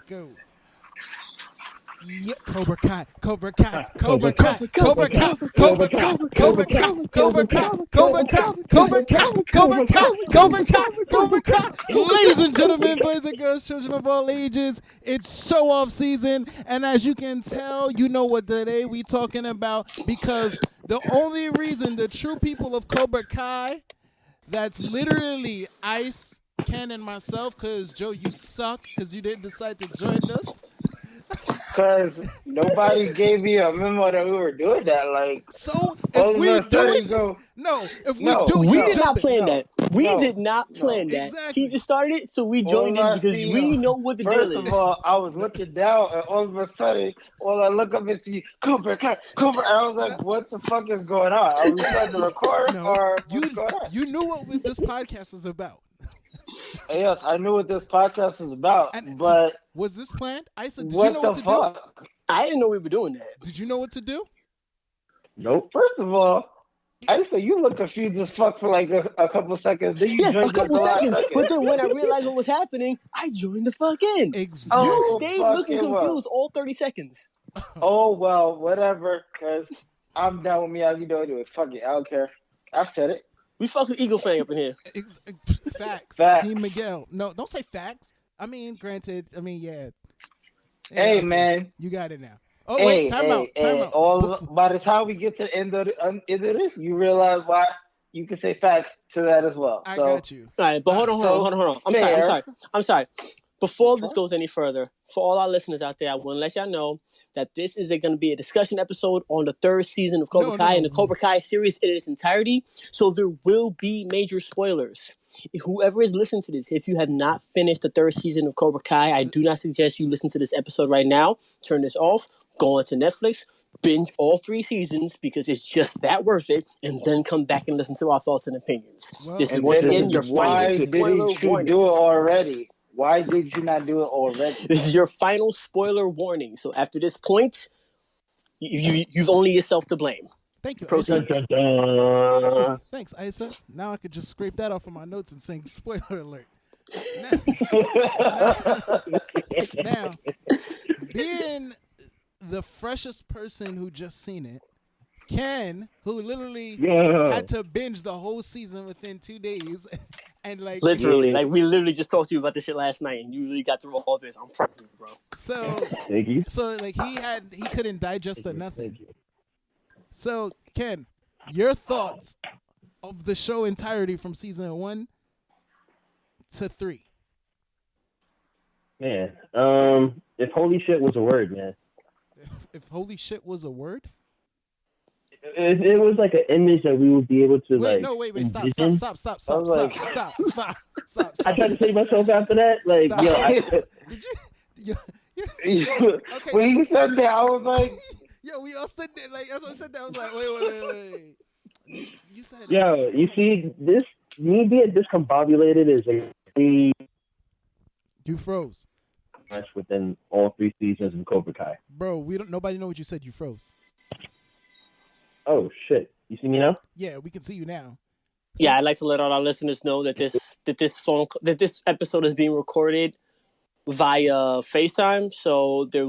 Go. Yeah, Cobra Kai, Cobra Kai, Cobra Kai, Cobra Kai, Cobra Kai, Cobra Kai, Cobra Kai, Cobra Kai, Cobra Kai, Cobra Kai, Cobra Kai, Cobra Kai. Ladies and gentlemen, boys and girls, children of all ages, it's show off season, and as you can tell, you know what today we talking about because the only reason the true people of Cobra Kai, that's literally Ice, Ken, and myself, because Joe, you suck because you didn't decide to join us. Because nobody gave me a memo that we were doing that. Like, So if all of we a do sudden it, you go, if we no, do it, We you did not jump it. plan that. We no, did not no. plan that. Exactly. He just started it, so we joined All in I because see, we know what the deal first is. of all, I was looking down, and all of a sudden, all I look up and see Cobra Kai, Cobra. I was like, "What the fuck is going on? Are we starting to record, No, or what's going on?" you knew what this podcast was about. Yes, I knew what this podcast was about, And but was this planned? I said, did you what know the what to fuck? I didn't know we were doing that. do? Did you know what to do? Nope. First of all, I said you look confused as fuck for like a couple seconds. Then you Yeah, a joined couple the last seconds. second. But then when I realized what was happening, I joined the fuck in. Exactly. You Oh, stayed fuck looking it, confused all 30 seconds. Oh well, whatever. Cause I'm down with me. How you doing? Anyway, fuck it. I don't care. I've said it. We fucked with Eagle Fang up in here. Facts. Facts. Team Miguel. No, don't say facts. I mean, granted. I mean, yeah. Hey, okay. man. You got it now. Oh wait, time out. By the time we get to the end of this, you realize why you can say facts to that as well. I So, got you. All right, but hold on. I'm sorry. Before this goes any further, for all our listeners out there, I want to let y'all know that this is going to be a discussion episode on the third season of Cobra Kai and the Cobra Kai series in its entirety. So there will be major spoilers. Whoever is listening to this, if you have not finished the third season of Cobra Kai, I do not suggest you listen to this episode right now. Turn this off, go onto Netflix, binge all 3 seasons because it's just that worth it, and then come back and listen to our thoughts and opinions. Well, This is and once then again your why final spoiler didn't you warning. do it already? Why did you not do it already? This is your final spoiler warning. So after this point, you've only yourself to blame. Thank you. Proceed. Isa. Thanks, Isa. Now I could just scrape that off of my notes and sing spoiler alert. Now, being the freshest person who just seen it, Ken, who literally had to binge the whole season within 2 days, and like literally, like we literally just talked to you about this shit last night, and you really got through all this. I'm proud of you, bro. So, Thank you. so like he couldn't digest or nothing. So, Ken, your thoughts of the show entirety from season 1 to 3? Man, if holy shit was a word, man. If holy shit was a word? If it was like an image that we would be able to Wait, like. no, wait, stop. like- I tried to save myself after that. Like, Stop. Did you? Okay, When he said that, I was like, yo, we all said that. Like, as I said that, I was like, wait. You said it. yo, you see, this me being discombobulated is a You froze, much within all 3 seasons of Cobra Kai. bro. Nobody know what you said. You froze. Oh shit! You see me now? Yeah, we can see you now. Yeah, I'd like to let all our listeners know that this episode is being recorded via FaceTime. So there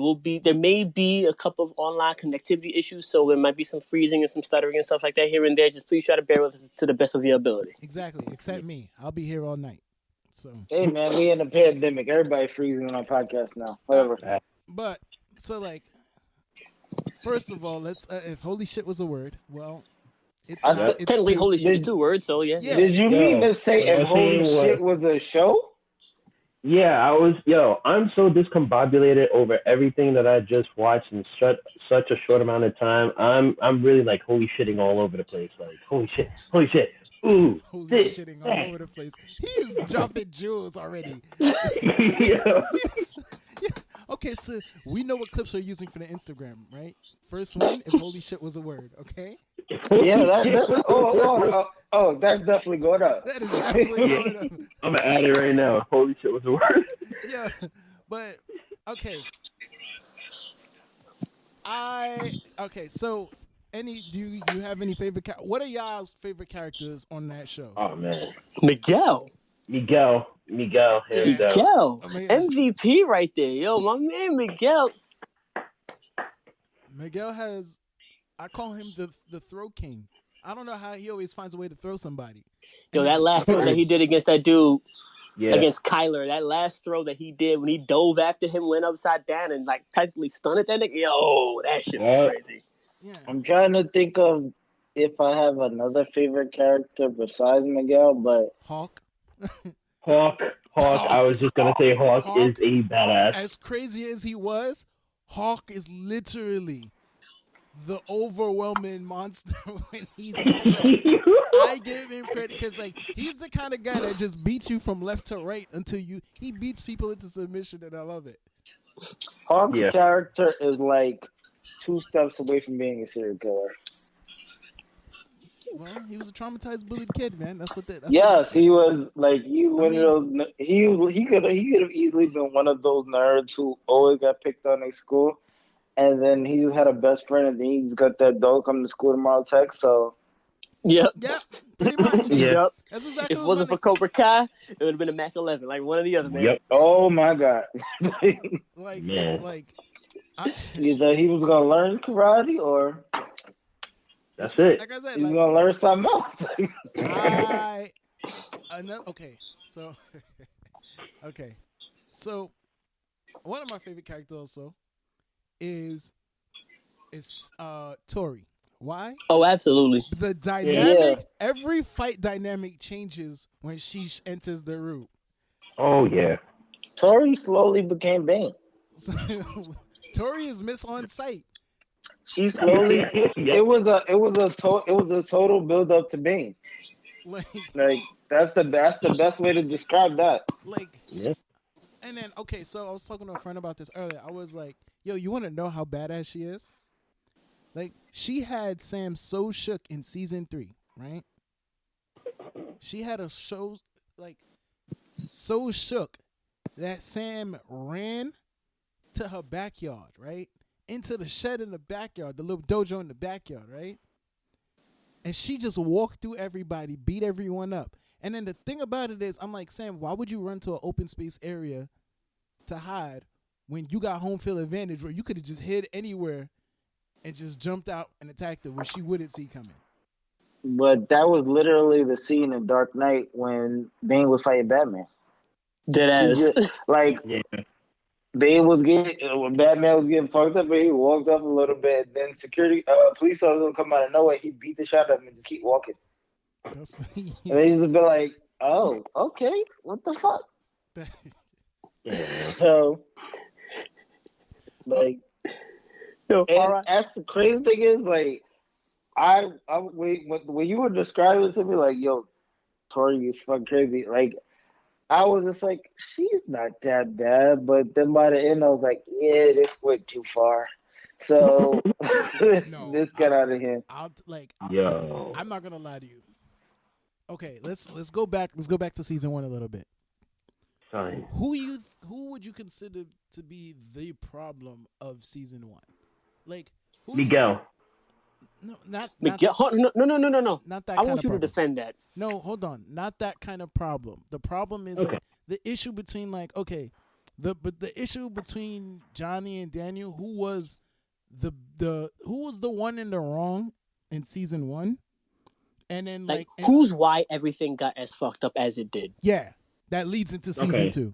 may be a couple of online connectivity issues. So there might be some freezing and some stuttering and stuff like that here and there. Just please try to bear with us to the best of your ability. Exactly. Except me. I'll be here all night. So. hey man, we in a pandemic. Everybody freezing on our podcast now. Whatever. But so like, first of all, let's. If holy shit was a word, well, it's not. It's Technically, two. holy shit is 2 words. So yeah. Yeah. Did you mean to say if holy shit was a show? Yeah, I'm so discombobulated over everything that I just watched in such a short amount of time. I'm really like holy shitting all over the place. Like holy shit, ooh, Holy this, shitting all over the place. He is jumping jewels already. yeah. Yeah. Okay, so we know what clips we're using for the Instagram, right? First one, if holy shit was a word, okay? Yeah, that's definitely going up. That is definitely going up. I'm gonna add it right now. Holy shit was a word. Yeah, but okay. So do you have any favorite what are y'all's favorite characters on that show? Oh man, Miguel. Miguel, hands Yeah. down. Miguel, I mean, MVP right there, yo, my man Miguel. Miguel has, I call him the throw king. I don't know how he always finds a way to throw somebody. And Yo, he that just last throw that he fucking, did against that dude, Yeah. against Kyler, that last throw that he did when he dove after him, went upside down and like practically stunned that nigga. Yo, that shit was crazy. yeah. I'm trying to think of if I have another favorite character besides Miguel, but Hawk. Hawk. I was just gonna say Hawk is a badass. As crazy as he was, Hawk is literally the overwhelming monster when he's upset. I give him credit because like he's the kind of guy that just beats you from left to right until he beats people into submission, and I love it. Hawk's character is like 2 steps away from being a serial killer. Well, he was a traumatized, bullied kid, man. That's what. He was like he one of those. He could have easily been one of those nerds who always got picked on in school, and then he had a best friend, and then he's got that dog come to school tomorrow text. So Yep. Pretty much. Yep. That's exactly if it wasn't for Cobra Kai, it would have been a Mac 11, like one or the other, man. Yep. Oh my god. Either he was gonna learn karate or that's it. Like I said, he's gonna learn something else. So one of my favorite characters also is Tori. Why? Oh, absolutely. The dynamic, every fight dynamic changes when she enters the room. Oh yeah. Tori slowly became Bane. So, Tori is Miss On Sight. She slowly. It was a total build up to Bane. Like that's the best way to describe that. And then so I was talking to a friend about this earlier. I was like, "Yo, you want to know how badass she is?" Like she had Sam so shook in season 3, right? She had a show like so shook that Sam ran to her backyard, right? Into the shed in the backyard, the little dojo in the backyard, right? And she just walked through everybody, beat everyone up. And then the thing about it is, I'm like, Sam, why would you run to an open space area to hide when you got home field advantage where you could have just hid anywhere and just jumped out and attacked her where she wouldn't see coming? But that was literally the scene in Dark Knight when Bane was fighting Batman. Deadass. Bane was when Batman was getting fucked up, but he walked up a little bit. Then police officer would come out of nowhere. He beat the shot out of him and just keep walking. And then he just be like, "Oh, okay, what the fuck?" So, like, that's the crazy thing is, like, when you were describing it to me, like, yo, Tori is fucking crazy. Like, I was just like, she's not that bad. But then by the end, I was like, yeah, this went too far. So let's get out of here. I'm not gonna lie to you. Okay, let's go back. Let's go back to season 1 a little bit. Fine. Who would you consider to be the problem of season 1? Like Miguel. No, not Miguel. No. Not that. I want you to defend that. No, hold on. Not that kind of problem. The problem is like, the issue between the issue between Johnny and Daniel, who was the one in the wrong in season 1, and then who's why everything got as fucked up as it did. Yeah, that leads into season 2.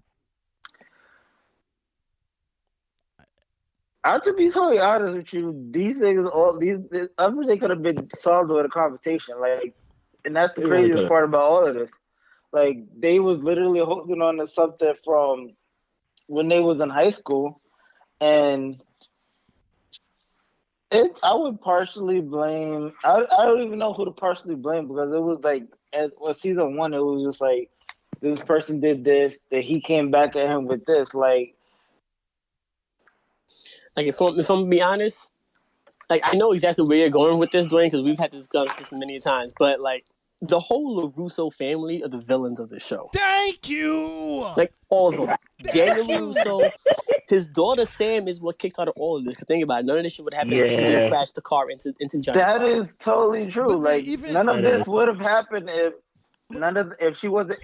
I have to be totally honest with you. These things, everything could have been solved with a conversation. Like, and that's the craziest part about all of this. Like, they was literally holding on to something from when they was in high school, and I would partially blame. I don't even know who to partially blame, because it was like season 1, it was just like this person did this, that he came back at him with this, like. Like, if I'm gonna be honest, like, I know exactly where you're going with this, Dwayne, because we've had this conversation many times. But like, the whole LaRusso family are the villains of this show. Thank you. Like, all of them. Daniel LaRusso, his daughter Sam is what kicks out of all of this. Cause think about it, none of this shit would happen if she didn't crash the car into Johnny's car. That is totally true. Like, none of this would have happened if she wasn't.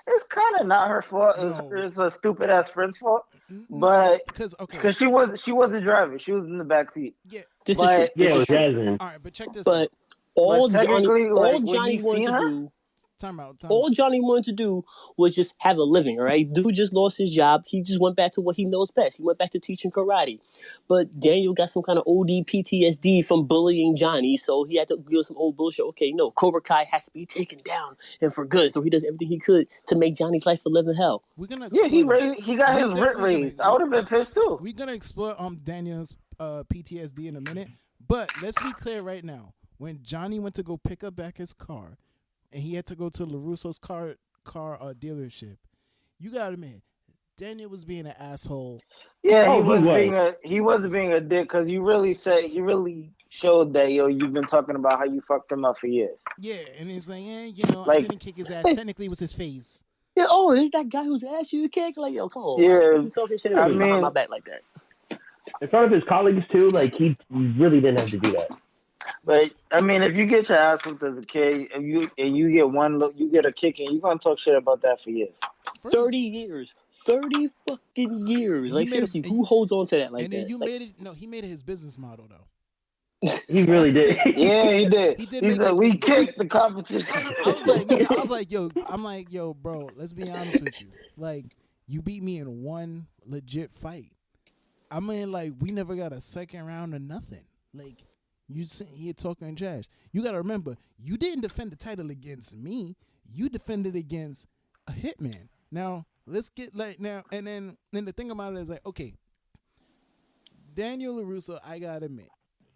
It's kind of not her fault. It's a stupid ass friend's fault. But because she wasn't driving, she was in the back seat. Yeah, this is Jasmine. all right, but check this but out. All But Johnny, like, all Johnny wanted to do. All Johnny wanted to do was just have a living, all right? Dude just lost his job. He just went back to what he knows best. He went back to teaching karate. But Daniel got some kind of OD PTSD from bullying Johnny, so he had to give some old bullshit. Okay, no, Cobra Kai has to be taken down and for good. So he does everything he could to make Johnny's life a living hell. We're gonna he got his rent raised. I would have been pissed too. We're gonna explore Daniel's PTSD in a minute, but let's be clear right now. When Johnny went to go pick up back his car, and he had to go to LaRusso's car dealership, you gotta admit, Daniel was being an asshole. Yeah, he was being a dick because he really showed that you've been talking about how you fucked him up for years. Yeah, and he was like, I didn't kick his ass. Technically, it was his face. Yeah, this is that guy whose ass you kick. Like, yo, come on. Yeah, man. Talking shit behind my back like that. In front of his colleagues too, like he really didn't have to do that. But I mean, if you get your ass whipped as a kid, and you get one look, you get a kicking, you're gonna talk shit about that for years. 30 years, 30 fucking years. Like seriously, who holds on to that like that? And then he made it his business model though. He really did. Yeah, he did. He said we kicked the competition. I was like, yo, bro, let's be honest with you. Like, you beat me in one legit fight. I mean, like, we never got a second round or nothing. Like, you sitting here talking trash. You got to remember, you didn't defend the title against me. You defended against a hitman. Now, let's get and then the thing about it is like, okay, Daniel LaRusso, I got to admit,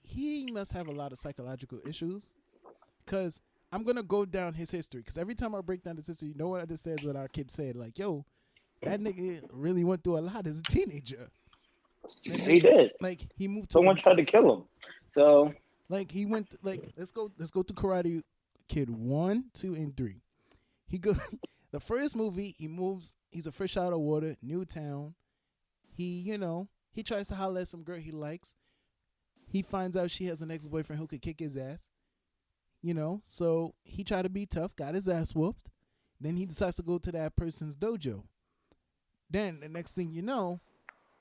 he must have a lot of psychological issues because I'm going to go down his history because every time I break down his history, no one understands what our kid said. Like, yo, that nigga really went through a lot as a teenager. He did. Like, he moved to someone tried to kill him. So, like, he went let's go to Karate Kid 1, 2, and 3. The first movie, he moves, he's a fish out of water, new town. He tries to holler at some girl he likes. He finds out she has an ex-boyfriend who could kick his ass. So he tried to be tough, got his ass whooped. Then he decides to go to that person's dojo. Then the next thing you know,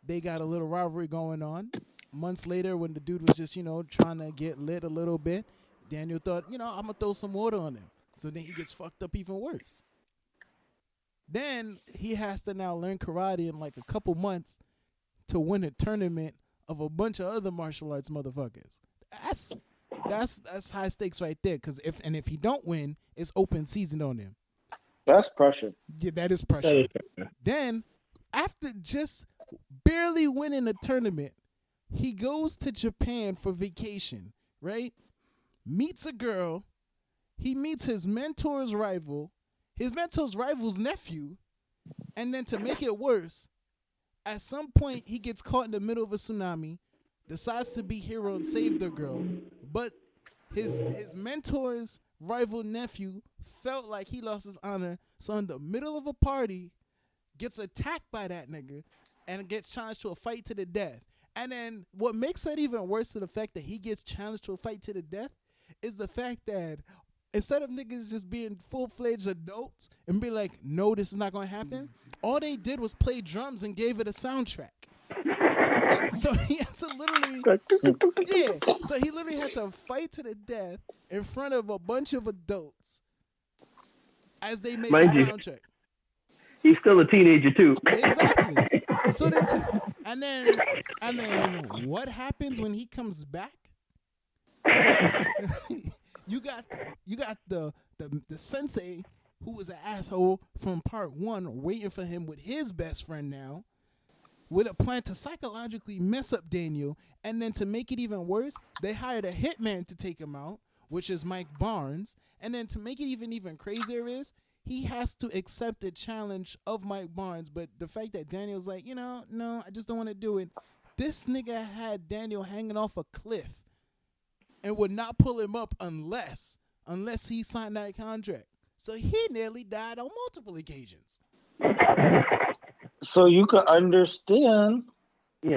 they got a little rivalry going on. Months later, when the dude was just, trying to get lit a little bit, Daniel thought, I'm going to throw some water on him. So then he gets fucked up even worse. Then he has to now learn karate in like a couple months to win a tournament of a bunch of other martial arts motherfuckers. That's high stakes right there. Because if he don't win, it's open season on him. That's pressure. Yeah, that is pressure. Then, after just barely winning a tournament, he goes to Japan for vacation, right? Meets a girl. He meets his mentor's rival's nephew. And then to make it worse, at some point he gets caught in the middle of a tsunami, decides to be hero and save the girl. But his mentor's rival nephew felt like he lost his honor. So in the middle of a party, gets attacked by that nigga and gets challenged to a fight to the death. And then what makes that even worse to the fact that he gets challenged to a fight to the death is the fact that instead of niggas just being full-fledged adults and be like, no, this is not going to happen, all they did was play drums and gave it a soundtrack. So he had to literally had to fight to the death in front of a bunch of adults as they made the soundtrack. He's still a teenager too. Exactly. So and then what happens when he comes back? you got the sensei who was an asshole from part 1 waiting for him with his best friend now, with a plan to psychologically mess up Daniel, and then to make it even worse, they hired a hitman to take him out, which is Mike Barnes, and then to make it even crazier is he has to accept the challenge of Mike Barnes, but the fact that Daniel's like, no, I just don't want to do it. This nigga had Daniel hanging off a cliff and would not pull him up unless he signed that contract. So he nearly died on multiple occasions. So you could understand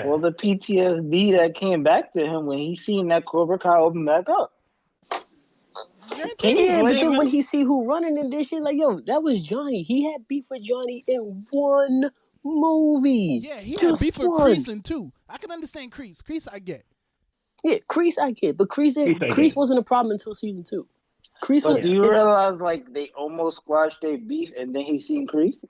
all the PTSD that came back to him when he seen that Cobra Kai open back up. Can you Yeah, but blame then when him? he see who running in this shit, like, yo, that was Johnny. He had beef with Johnny in one movie. Yeah, he had Just beef with one. Kreese in two. I can understand Kreese. Kreese, I get. Yeah, Kreese I get, but Kreese wasn't a problem until season 2. But do you realize like they almost squashed their beef and then he seen Kreese?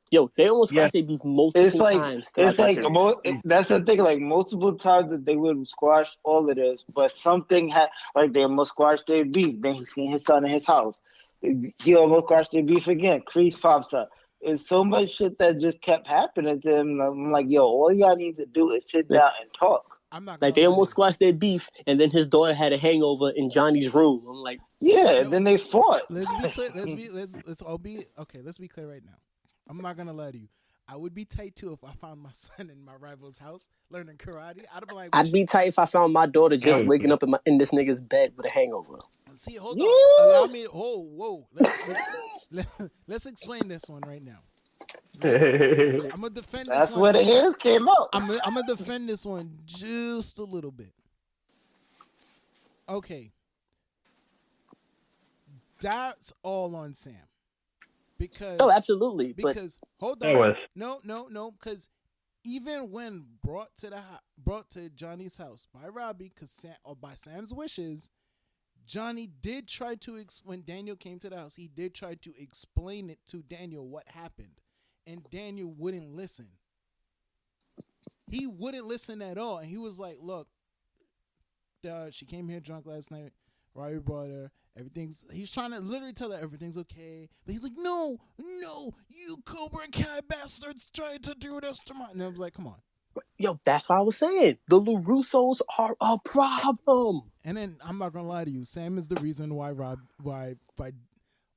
Yo, they almost squashed their beef multiple times. That's the thing. Like multiple times that they would squash all of this, but something had like they almost squashed their beef. Then he seen his son in his house. He almost squashed their beef again. Kreese pops up. It's so much shit that just kept happening to him. I'm like, yo, all y'all need to do is sit down and talk. I'm not like they almost squashed their beef, and then his daughter had a hangover in Johnny's room. I'm like, then they fought. Let's be clear. Let's all be okay. Let's be clear right now. I'm not gonna lie to you. I would be tight too if I found my son in my rival's house learning karate. I'd be like, I'd be tight if I found my daughter just waking up in this nigga's bed with a hangover. See, hold on. Allow me. Whoa. Let's explain this one right now. I'm gonna defend this one. That's where the hairs came out. I'm gonna defend this one just a little bit. Okay. That's all on Sam. Because absolutely. Because hold on. No. Because even when brought to Johnny's house by Robbie, by Sam's wishes, Johnny did try to when Daniel came to the house, he did try to explain it to Daniel what happened, and Daniel wouldn't listen. He wouldn't listen at all, and he was like, "Look, she came here drunk last night. Robbie brought her. He's trying to literally tell her everything's okay. But he's like, no, you Cobra Kai bastards trying to do this to my... And I was like, come on. Yo, that's what I was saying. The LaRussos are a problem. And then, I'm not going to lie to you, Sam is the reason why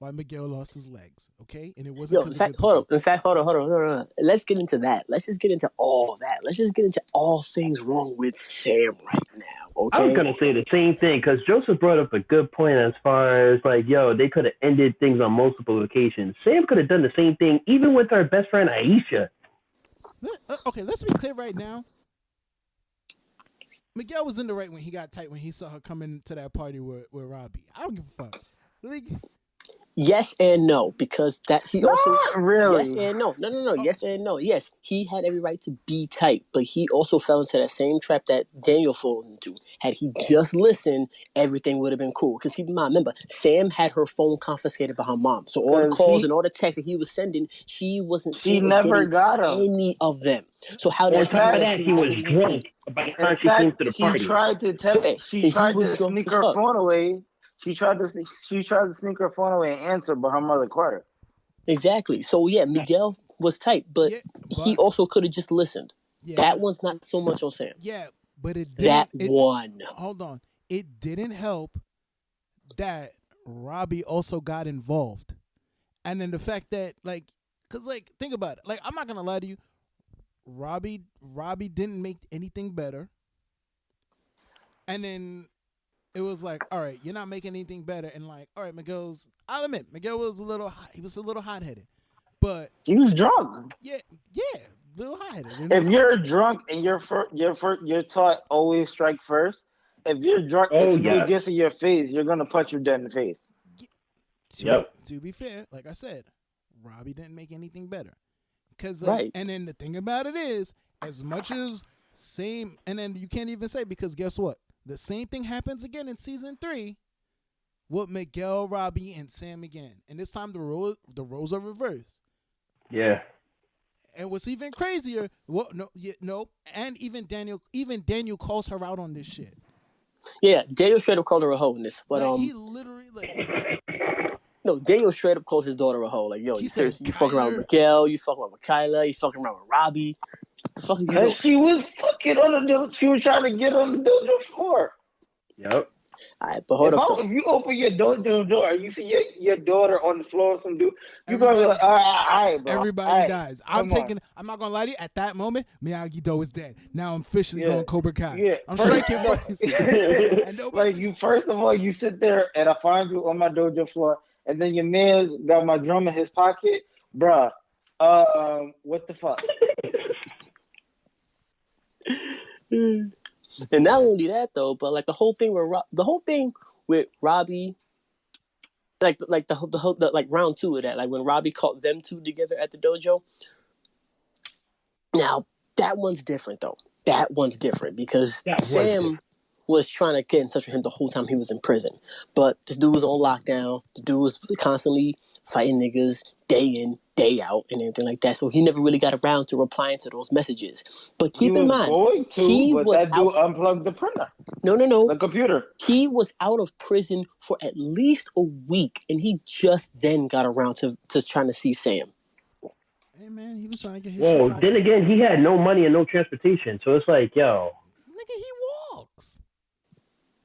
Miguel lost his legs, okay? And it wasn't... In fact, hold on. Let's get into that. Let's just get into all that. Let's just get into all things wrong with Sam right now. Okay. I was going to say the same thing because Joseph brought up a good point as far as like, yo, they could have ended things on multiple occasions. Sam could have done the same thing even with our best friend Aisha. Okay, let's be clear right now. Miguel was in the right when he got tight when he saw her coming to that party with Robbie. I don't give a fuck. Like, yes and no, because that he also really. Yes and no. No. Yes and no. Yes, he had every right to be tight, but he also fell into that same trap that Daniel fell into. Had he just listened, everything would have been cool. Because keep in mind, remember, Sam had her phone confiscated by her mom, so all the calls and all the texts that he was sending, she wasn't. She never got any of them. So how did he was drunk by the time she came to the party? She tried to sneak her phone away. She tried to sneak her phone away and answer, but her mother caught her. Exactly. So yeah, Miguel was tight, but he also could have just listened. Yeah, that one's not so much on Sam. Yeah, but it didn't. Hold on. It didn't help that Robbie also got involved, and then the fact that think about it. Like, I'm not gonna lie to you, Robbie didn't make anything better, and then. It was like, all right, you're not making anything better, and like, all right, I'll admit, Miguel was a little hot-headed, but he was drunk. Yeah, little hot-headed. If you're drunk and you're taught always strike first, if you're drunk and somebody gets in your face, you're gonna punch you dead in the face. To be fair, like I said, Robbie didn't make anything better, and then the thing about it is, as much as same, and then you can't even say because guess what? The same thing happens again in season 3 with Miguel, Robbie, and Sam again. And this time the roles are reversed. Yeah. And what's even crazier, and even Daniel calls her out on this shit. Yeah, Daniel straight up called her a hoe in this. But he literally no, Daniel straight up called his daughter a hoe. Like, yo, you seriously, you fucking around with Miguel, you fucking around with Kyla, you fucking around with Robbie. The fuck is you doing? She was fucking on the she was trying to get on the dojo floor. Yep. All right, but hold up. If you open your dojo door and you see your daughter on the floor with some dude, you're gonna be like, all right, bro. Everybody dies. I'm not gonna lie to you, at that moment, Miyagi-Do is dead. Now I'm officially going Cobra Kai. Yeah. I'm striking first. Like, you first of all, you sit there and I find you on my dojo floor, and then your man got my drum in his pocket, bruh. What the fuck? And not only that though, but like the whole thing with Robbie like round 2 of that, like when Robbie caught them two together at the dojo. Now that one's different though. That one's different because Sam was trying to get in touch with him the whole time he was in prison, but this dude was on lockdown. The dude was constantly fighting niggas day in, day out, and everything like that. So he never really got around to replying to those messages. But keep in mind, that dude unplugged the printer. No. The computer. He was out of prison for at least a week, and he just then got around to trying to see Sam. Hey, man, he was trying to get his Whoa, then again, he had no money and no transportation, so it's like, yo. Nigga, he walks.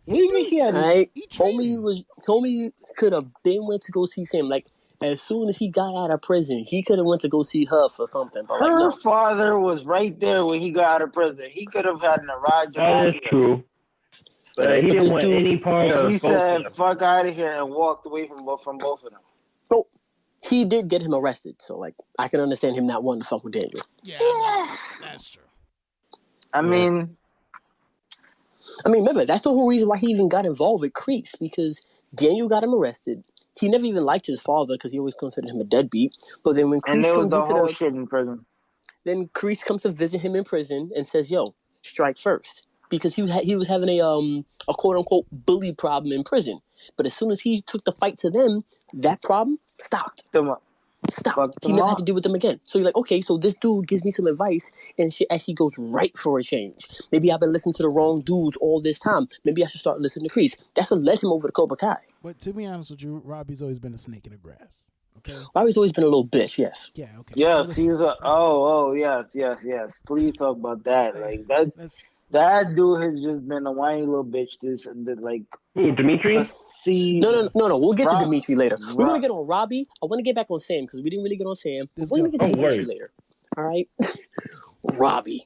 What do you mean he had? Right? Homie could have been went to go see Sam. Like, as soon as he got out of prison, he could have went to go see her for something. But her father was right there when he got out of prison. He could have had a ride. That is true. But he didn't want any part of. He said, "Fuck out of here," and walked away from both of them. Oh, he did get him arrested, so like I can understand him not wanting to fuck with Daniel. Yeah, that's true. I mean, remember that's the whole reason why he even got involved with Kreese, because Daniel got him arrested. He never even liked his father because he always considered him a deadbeat. But then when Kreese comes into shit in prison, then Kreese comes to visit him in prison and says, "Yo, strike first." Because he was having a quote unquote bully problem in prison, but as soon as he took the fight to them, that problem stopped. Stopped. He never had to deal with them again. So you're like, okay, so this dude gives me some advice, and shit actually goes right for a change. Maybe I've been listening to the wrong dudes all this time. Maybe I should start listening to Kreese. That's what led him over to Cobra Kai. But to be honest with you, Robbie's always been a snake in the grass. Okay. Robbie's always been a little bitch. Yes. Yeah. Okay. Yes, he was yes. Please talk about that. Like that. That dude has just been a whiny little bitch. Dimitri? No. We'll get to Dimitri later. We're gonna get on Robbie. I want to get back on Sam because we didn't really get on Sam. We're gonna get to Dimitri later. All right, Robbie,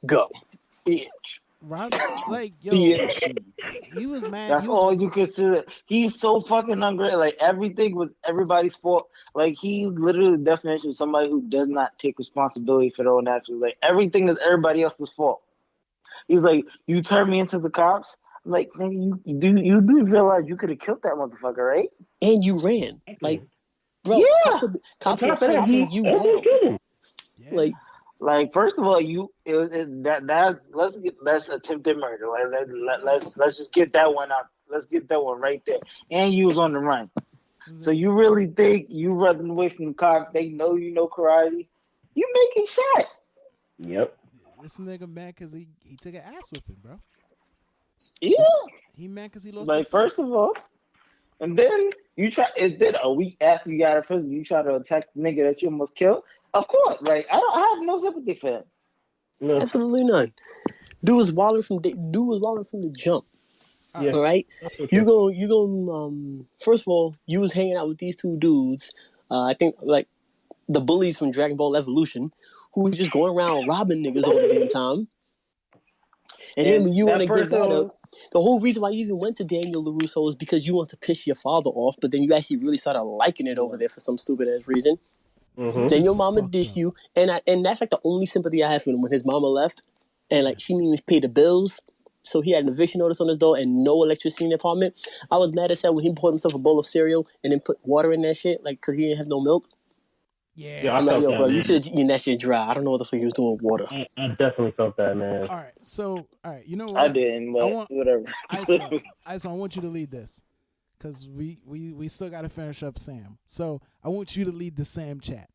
go. Bitch. Robbie, he was mad. That's all you could see. He's so fucking ungrateful. Like everything was everybody's fault. Like he's literally the definition of somebody who does not take responsibility for their own actions. Like everything is everybody else's fault. He's like, you turned me into the cops. I'm like, nigga, you do realize you could have killed that motherfucker, right? And you ran, like, bro. Yeah. Cops were hunting you down. Yeah. Like, first of all, that's attempted murder. Like, let's just get that one out. Let's get that one right there. And you was on the run. So you really think you running away from the cops? They know you know karate. You making shot. Yep. This nigga mad because he took an ass whipping, bro. Yeah. He mad because he lost. Like, first of all, and then you try. It did a week after you got out of prison. You try to attack the nigga that you almost killed. Of course, like I have no sympathy for him. No. Absolutely none. Dude was wilding from the jump. Yeah. All right. Okay. You go. First of all, you was hanging out with these two dudes. I think like the bullies from Dragon Ball Evolution, who was just going around robbing niggas all the damn time. And then when you want to get that up, the whole reason why you even went to Daniel LaRusso is because you want to piss your father off, but then you actually really started liking it over there for some stupid ass reason. Mm-hmm. Then your mama dished you, and that's like the only sympathy I had for him when his mama left, and like she didn't even pay the bills, so he had an eviction notice on his door and no electricity in the apartment. I was mad as hell when he poured himself a bowl of cereal and then put water in that shit, like because he didn't have no milk. Yeah, I'm like, yo, bro, you should have eaten that shit dry. I don't know what the fuck he was doing with water. I definitely felt that, man. All right, you know what? I didn't, but whatever. I want you to lead this, because we still got to finish up Sam. So I want you to lead the Sam chat.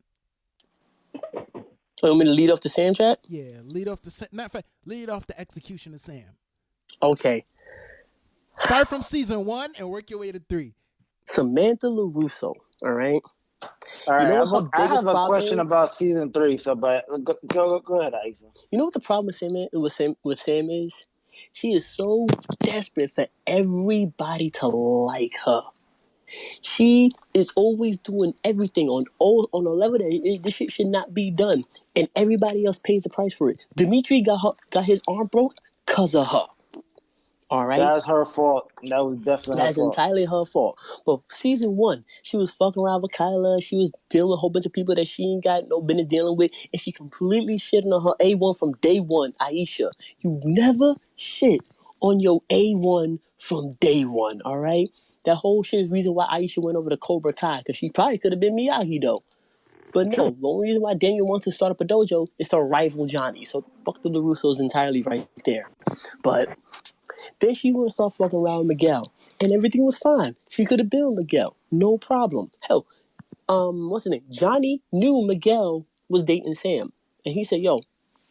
You want me to lead off the Sam chat? Yeah, lead off the execution of Sam. Okay. Start from season 1 and work your way to 3. Samantha LaRusso, all right? All right, I have a question about season 3. So, but go ahead, Isa. You know what the problem with Sam is? She is so desperate for everybody to like her. She is always doing everything on a level that this shit should not be done, and everybody else pays the price for it. Dimitri got his arm broke because of her. All right, that's her fault. That was definitely that's entirely her fault. But season 1, she was fucking around with Kyla. She was dealing with a whole bunch of people that she ain't got no business dealing with, and she completely shitting on her A1 from day one. Aisha, you never shit on your A1 from day one. All right, That whole shit is the reason why Aisha went over to Cobra Kai, because she probably could have been Miyagi though. But no, the only reason why Daniel wants to start up a dojo is to rival Johnny. So fuck the LaRussos entirely right there. But then she want to start fucking around with Miguel, and everything was fine. She could have been Miguel, no problem. Hell, what's his name? Johnny knew Miguel was dating Sam, and he said, "Yo,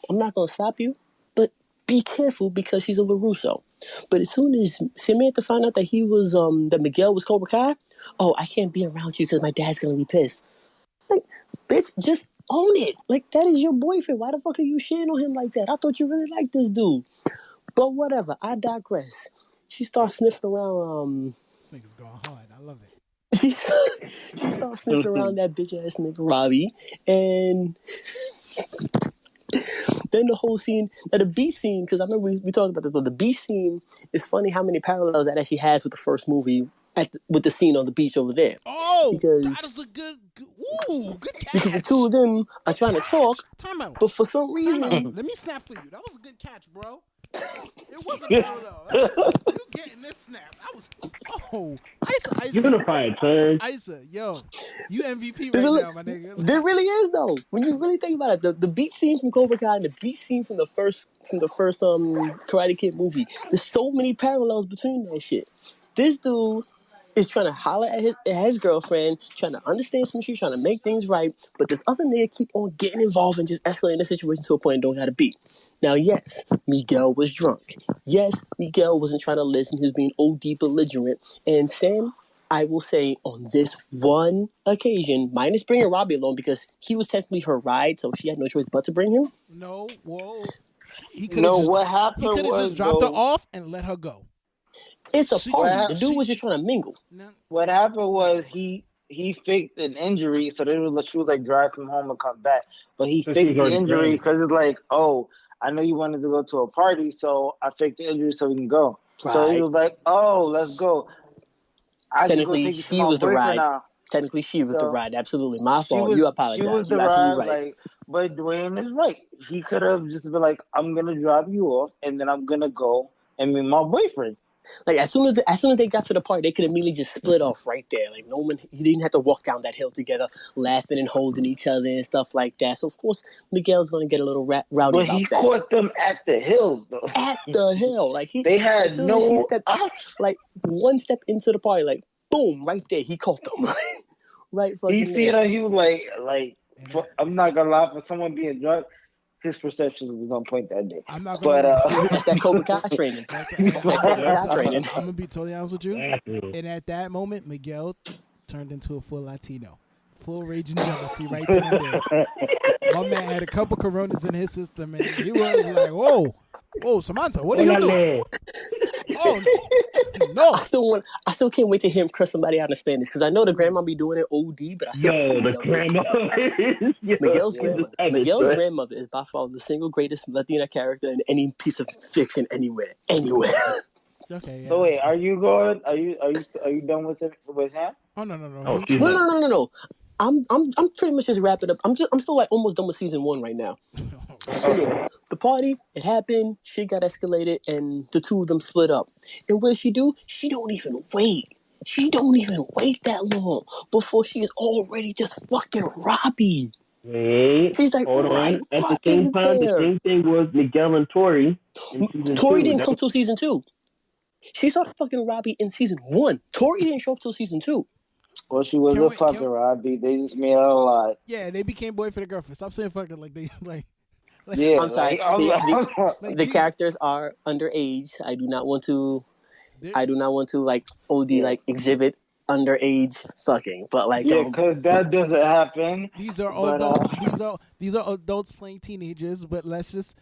I'm not gonna stop you, but be careful because she's a LaRusso." But as soon as Samantha found out that he was that Miguel was Cobra Kai, oh, I can't be around you because my dad's gonna be pissed. Like, bitch, just own it. Like, that is your boyfriend. Why the fuck are you shitting on him like that? I thought you really liked this dude. But whatever, I digress. She starts sniffing around. This nigga's going hard. I love it. She starts sniffing around that bitch ass nigga Robbie, and then the whole scene, the beach scene, because I remember we talked about this, but the beach scene is funny how many parallels that actually has with the first movie with the scene on the beach over there. Oh, because that is a good catch. Because the two of them are trying to talk, Time out. but for some reason... Let me snap for you. That was a good catch, bro. It wasn't parallel. You getting this snap. That was... Oh, Isa. You're gonna find turn. Isa, yo. You MVP right now, my nigga. There really is, though. When you really think about it, the beach scene from Cobra Kai and the beach scene from the first Karate Kid movie, there's so many parallels between that shit. This dude is trying to holler at his girlfriend, trying to understand some shit, trying to make things right, but this other nigga keep on getting involved and just escalating the situation to a point and don't know how to beat. Now, yes, Miguel was drunk. Yes, Miguel wasn't trying to listen. He was being OD belligerent. And Sam, I will say, on this one occasion, minus bringing Robbie along because he was technically her ride, so she had no choice but to bring him. No, whoa. What happened was... He could have just dropped her off and let her go. It's a party. The dude was just trying to mingle. What happened was he faked an injury, so she was like drive from home and come back. But he faked the injury because it's like, oh, I know you wanted to go to a party, so I faked the injury so we can go. Right. So he was like, oh, let's go. Technically, he was the ride. Now. Technically, she was the ride. Absolutely. My fault. You apologize. She was the ride. Right. Like, but Dwayne is right. He could have just been like, I'm going to drop you off, and then I'm going to go and meet my boyfriend. Like as soon as they got to the party, they could immediately just split off right there. Like he didn't have to walk down that hill together, laughing and holding each other and stuff like that. So of course Miguel's going to get a little rowdy about that. But he caught them at the hill, though. At the hill, like they had no. Like one step into the party, like boom, right there, he caught them. Right. He see it. He was like, I'm not gonna lie, for someone being drunk. His perception was on point that day. I'm not gonna that's that Cobra Kai training. I'm gonna be totally honest with you. And at that moment, Miguel turned into a full Latino. Full rage and jealousy right then and there. My man had a couple Coronas in his system, and he was like, whoa, Samantha, what are you doing? Oh, no. I still can't wait to hear him curse somebody out in Spanish, because I know the grandma be doing it OD, but I still Miguel's grandmother is by far the single greatest Latina character in any piece of fiction anywhere. Okay. Yeah. So wait, are you going? Are you done with him? Oh no. Oh, no. I'm pretty much just wrapping up. I'm still like almost done with season 1 right now. So yeah, the party, it happened, shit got escalated, and the two of them split up. And what does she do? She don't even wait. She don't even wait that long before she is already just fucking Robbie. Wait, she's like, hold on. At the same time, the same thing was Miguel and Tori. Tori didn't come till season 2. She started fucking Robbie in season 1. Tori didn't show up till season 2. Well, she was a fucking Robbie. They just made out a lot. Yeah, they became boyfriend and girlfriend. Stop saying fucking like they like. Yeah, I'm sorry. The characters are underage. I do not want to like OD like exhibit underage fucking. But like because that doesn't happen. These are adults. These are adults playing teenagers. But let's just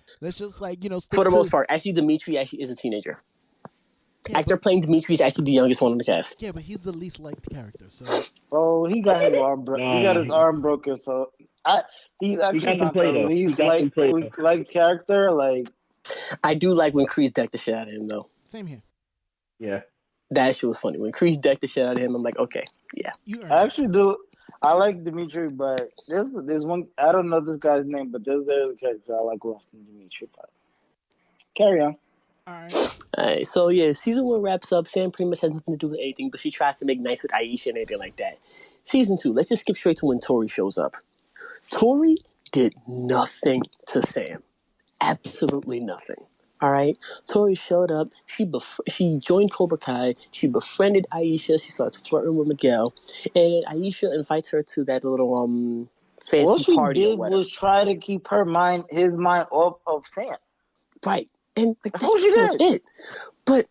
like for the most part. Actually, Dimitri actually is a teenager. Yeah, actor playing Dimitri is actually the youngest one on the cast. Yeah, but he's the least liked character. So. Oh, he got his arm broken. He got his arm broken. So he's actually not the least liked character. Like, I do like when Kreese decked the shit out of him, though. Same here. Yeah, that shit was funny. When Kreese decked the shit out of him, I'm like, okay, yeah. I actually do. I like Dimitri, but there's one. I don't know this guy's name, but there's a character I like less than Dimitri. But carry on. All right. Alright, so yeah, season 1 wraps up. Sam pretty much has nothing to do with anything, but she tries to make nice with Aisha and anything like that. Season 2, let's just skip straight to when Tori shows up. Tori did nothing to Sam. Absolutely nothing. All right. Tori showed up. She joined Cobra Kai. She befriended Aisha. She starts flirting with Miguel, and Aisha invites her to that little fancy party or whatever. Was try to keep his mind off of Sam. Right, and like, that's what she did. It. But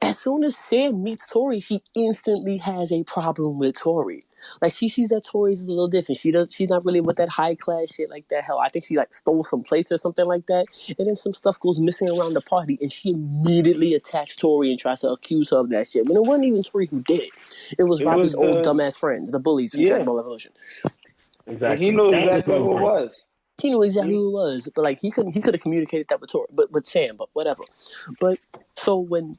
as soon as Sam meets Tori, she instantly has a problem with Tori. Like, she sees that Tori's is a little different. She's not really with that high class shit like that. Hell, I think she like stole some place or something like that. And then some stuff goes missing around the party, and she immediately attacks Tori and tries to accuse her of that shit. When it wasn't even Tori who did it. It was Robbie's old dumbass friends, the bullies from Dragon Ball Evolution. Exactly. He knew exactly who it was. He knew exactly who it was, but like he could have communicated that with Tori, but with Sam, but whatever. But so when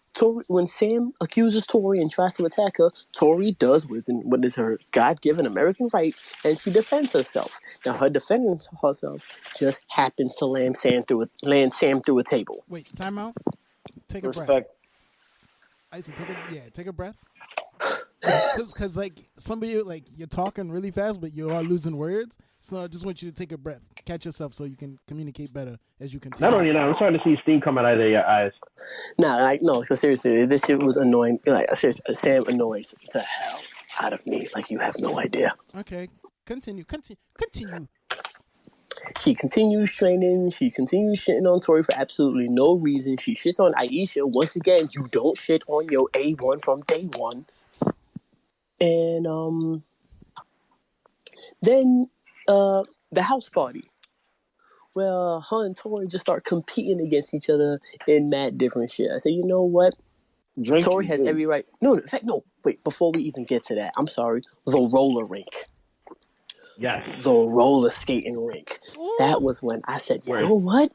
Sam accuses Tori and tries to attack her, Tori does what is her God-given American right, and she defends herself. Now her defending herself just happens to land Sam through a table. Wait, time out. Take a breath. I said, take a breath. Because like some of you, like, you're talking really fast, but you are losing words. So I just want you to take a breath, catch yourself, so you can communicate better as you continue. Not only that, I'm starting to see steam coming out of your eyes. No, so seriously, this shit was annoying. Like, seriously, Sam annoys the hell out of me. Like, you have no idea. Okay, continue. She continues training. She continues shitting on Tori for absolutely no reason. She shits on Aisha. Once again, you don't shit on your A1 from day one. And then the house party. Well, her and Tori just start competing against each other in mad different shit. I say, you know what? Tori has every right. No, in fact, no. Wait, before we even get to that, I'm sorry. The roller rink. Yes. The roller skating rink. Ooh. That was when I said, you know what?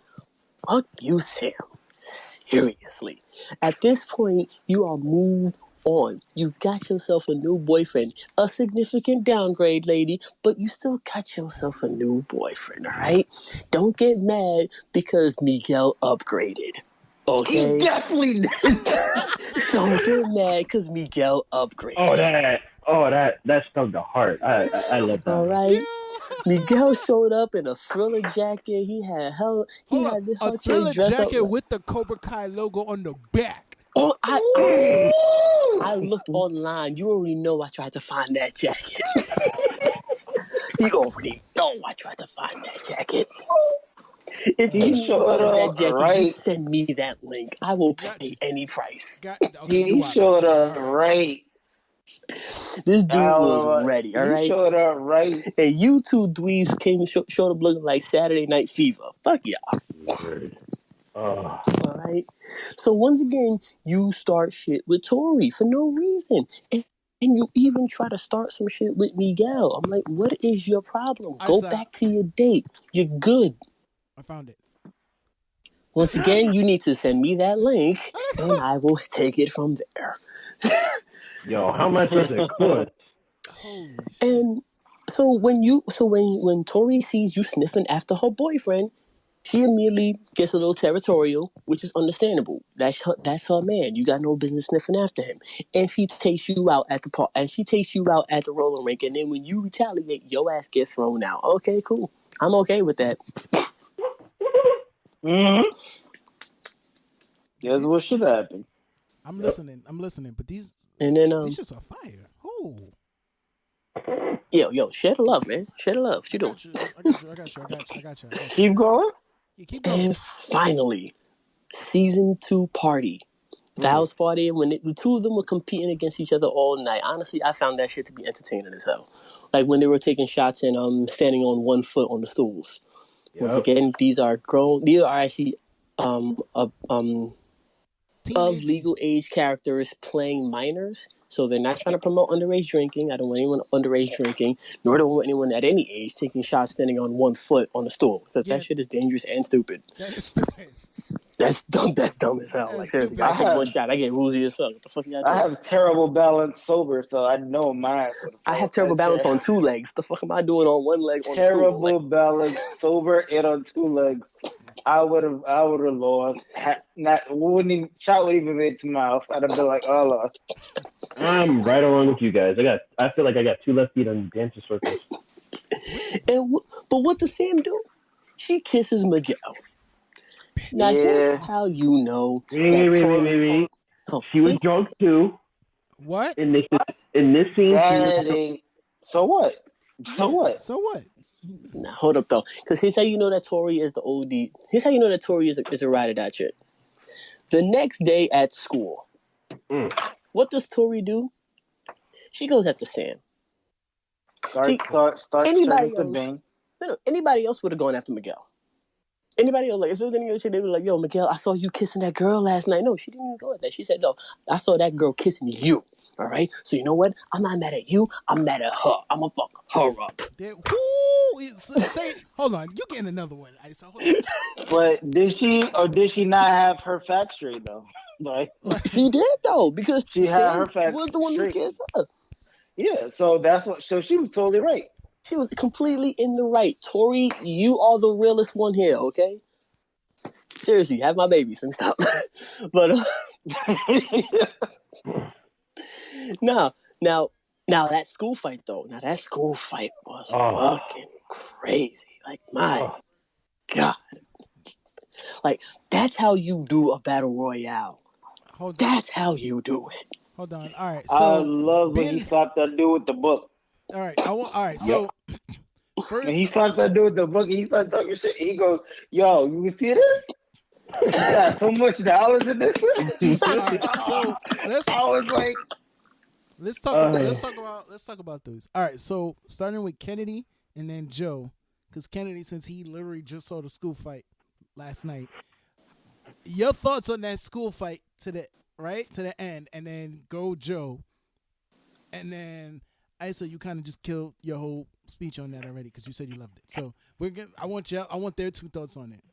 Fuck you, Sam. Seriously. At this point, you are moved on. You got yourself a new boyfriend. A significant downgrade, lady, but you still got yourself a new boyfriend, all right? Don't get mad because Miguel upgraded. Okay? He definitely did. Don't get mad because Miguel upgraded. That stung the heart. I love that. All right. Miguel showed up in a Thriller jacket. He had a Thriller jacket with the Cobra Kai logo on the back. Oh, I looked online. You already know I tried to find that jacket. You already know I tried to find that jacket. If you showed up that jacket, you send me that link. I will pay any price. He showed up right. This dude was ready, all right? He showed up right. And you two dweebs showed up looking like Saturday Night Fever. Fuck y'all. All right. So once again, you start shit with Tori for no reason. And you even try to start some shit with Miguel. I'm like, what is your problem? Go back to your date. You're good. I found it. Once again, you need to send me that link, and I will take it from there. Yo, how much does it cost? And so when Tori sees you sniffing after her boyfriend, she immediately gets a little territorial, which is understandable. That's her man. You got no business sniffing after him. And she takes you out at the park, and she takes you out at the roller rink. And then when you retaliate, your ass gets thrown out. Okay, cool. I'm okay with that. Guess what should happen? I'm listening. But these shits are fire. Oh. Yo, share the love, man. Share the love. What you doing? I got you. Keep going. Keep going. And finally, season 2 party. The house party, and when the two of them were competing against each other all night. Honestly, I found that shit to be entertaining as hell. Like when they were taking shots and standing on one foot on the stools. Yep. Once again, these are actually of legal age characters playing minors. So they're not trying to promote underage drinking. I don't want anyone underage drinking, nor do I want anyone at any age taking shots standing on one foot on a stool. Because that shit is dangerous and stupid. That is stupid. That's dumb as hell. Like, seriously, I take one shot, I get woozy as fuck. What the fuck you gotta do? I have terrible balance sober, so I know mine. I have terrible balance on 2 legs. The fuck am I doing on one leg on the stool? Terrible balance sober and on 2 legs. I would have lost. Shot wouldn't even made it to mouth. I'd have been like, oh, I lost. I'm right along with you guys. I feel like I got 2 left feet on dancing circles. But what does Sam do? She kisses Miguel. Now here's how you know that Tori. Oh, she was drunk too. What? In this scene, so what? So what? So what? Now hold up though, because here's how you know that Tori is the OD. Here's how you know that Tori is a ride or die chick. The next day at school, what does Tori do? She goes after Sam. Anybody else would have gone after Miguel. Anybody else, like, if it was any other chick, they would be like, yo, Miguel, I saw you kissing that girl last night. No, she didn't even go at that. She said, no, I saw that girl kissing you. All right? So you know what? I'm not mad at you. I'm mad at her. I'm going to fuck her up. Hold on. You getting another one. But did she not have her facts straight, though? Like, she did, though, because she had her facts was the one straight. who kissed her. Yeah, so she was totally right. She was completely in the right. Tori, you are the realest one here, okay? Seriously, have my babies. Let me stop. But now that school fight though. Now that school fight was fucking crazy. Like my God. Like that's how you do a battle royale. That's how you do it. Hold on. All right. So I love when he slapped that dude with the book. All right. All right. So when he slapped that dude with the book, he started talking shit. He goes, "Yo, you see this? You got so much dollars in this." Right, so I was like, let's talk about those. All right. So starting with Kennedy and then Joe, because Kennedy, since he literally just saw the school fight last night, your thoughts on that school fight to the end, and then go Joe, and then Isa, you kind of just killed your whole speech on that already because you said you loved it. So I want their 2 thoughts on it.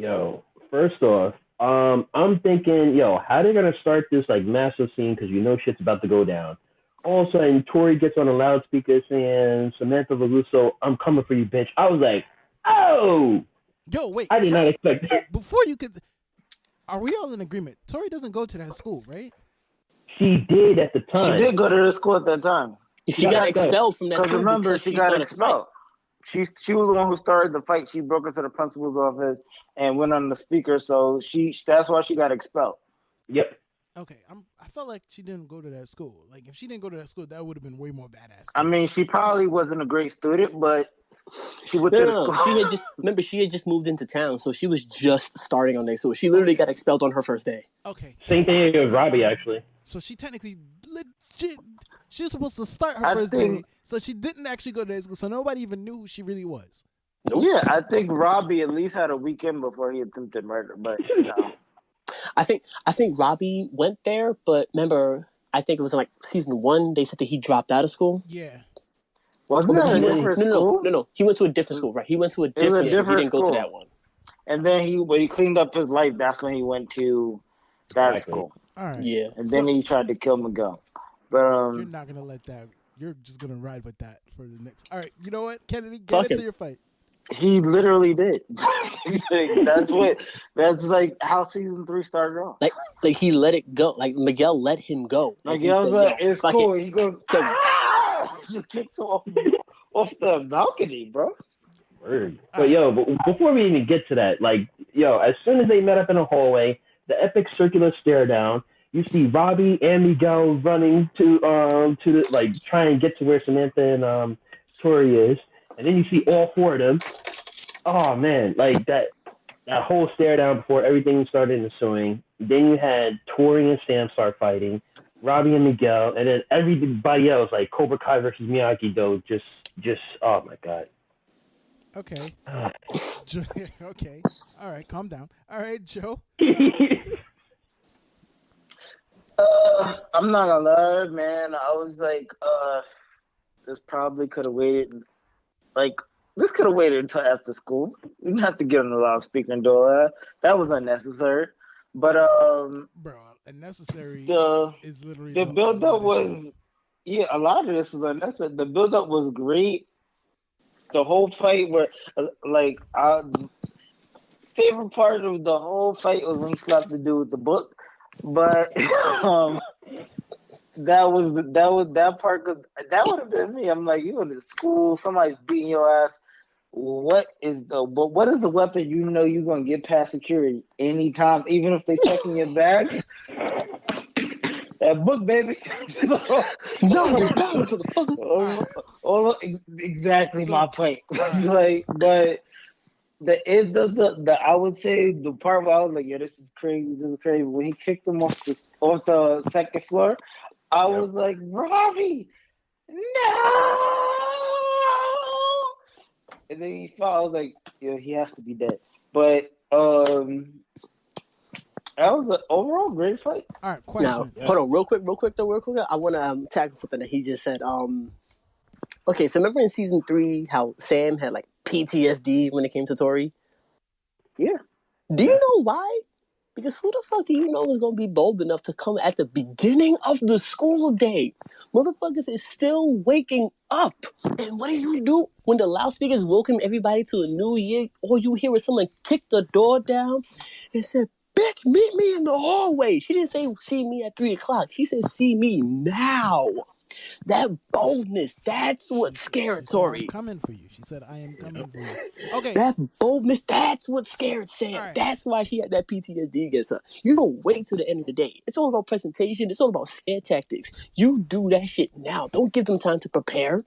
Yo, first off, I'm thinking, how they gonna start this like massive scene because shit's about to go down. All of a sudden, Tori gets on a loudspeaker saying, "Samantha Valuso, I'm coming for you, bitch." I was like, oh, yo, wait, I did not expect that. Before you could. Are we all in agreement? Tori doesn't go to that school, right? She did at the time. She did go to the school at that time. She got expelled from that school. Remember, she got expelled. She was the one who started the fight. She broke into the principal's office and went on the speaker. So that's why she got expelled. Yep. Okay, I felt like she didn't go to that school. Like if she didn't go to that school, that would have been way more badass. I mean, she probably wasn't a great student, but she went to the school. She had just moved into town, so she was just starting on there. So she literally got expelled on her first day. Okay. Same thing with Robbie, actually. So she technically legit. She was supposed to start her first day, so she didn't actually go to that school. So nobody even knew who she really was. Nope. Yeah, I think Robbie at least had a weekend before he attempted murder, but no. I think Robbie went there, but remember, I think it was in like season 1. They said that he dropped out of school. Yeah. Wasn't that a different school? No. He went to a different school, right? He went to a different school. He didn't go to that one. And then when he cleaned up his life, that's when he went to that school. All right. Yeah. And then he tried to kill Miguel. But you're not gonna let that. You're just gonna ride with that for the next. All right. You know what, Kennedy? Get into your fight. He literally did. That's like how season 3 started off. Like he let it go. Like Miguel let him go. Miguel's like, it's cool. He goes, just kicks off the balcony, bro. Word. But before we even get to that, as soon as they met up in a hallway, the epic circular stare down, you see Robbie and Miguel running to the try and get to where Samantha and Tori is. And then you see all 4 of them. Oh man, that whole stare down before everything started ensuing. Then you had Tori and Sam start fighting, Robbie and Miguel, and then everybody else like Cobra Kai versus Miyagi Do. Just oh my god. Okay. Okay. All right, calm down. All right, Joe. I'm not gonna lie, man. I was like, this probably could have waited. This could have waited until after school. You didn't have to get on the loudspeaker and do all that. That was unnecessary. But bro, unnecessary is literally the build-up was. Yeah, a lot of this was unnecessary. The build-up was great. The whole fight where, favorite part of the whole fight was when he slapped the dude with the book, but that part. That would have been me. I'm like, you in the school, somebody's beating your ass. What is the weapon you know you're gonna get past security anytime, even if they checking your bags? That book, baby. Exactly my point. Like, but the I would say the part where I was like, yo, this is crazy. This is crazy. When he kicked him off the second floor, I was like, Robbie, no. And then he fell. I was like, yo, he has to be dead. But that was an overall great fight. All right, question. Now, hold on, real quick. I want to tackle something that he just said. Okay, so remember in season 3 how Sam had like PTSD when it came to Tori? Yeah. Do you know why? Because who the fuck do you know is going to be bold enough to come at the beginning of the school day? Motherfuckers is still waking up. And what do you do when the loudspeakers welcome everybody to a new year? All you hear is someone kick the door down and said, bitch, meet me in the hallway. She didn't say see me at 3 o'clock. She said see me now. That boldness, that's what scared Tori. I'm coming for you. She said, I am coming for you. Okay. That boldness, that's what scared Sam. Right. That's why she had that PTSD against her. You don't wait till the end of the day. It's all about presentation. It's all about scare tactics. You do that shit now. Don't give them time to prepare.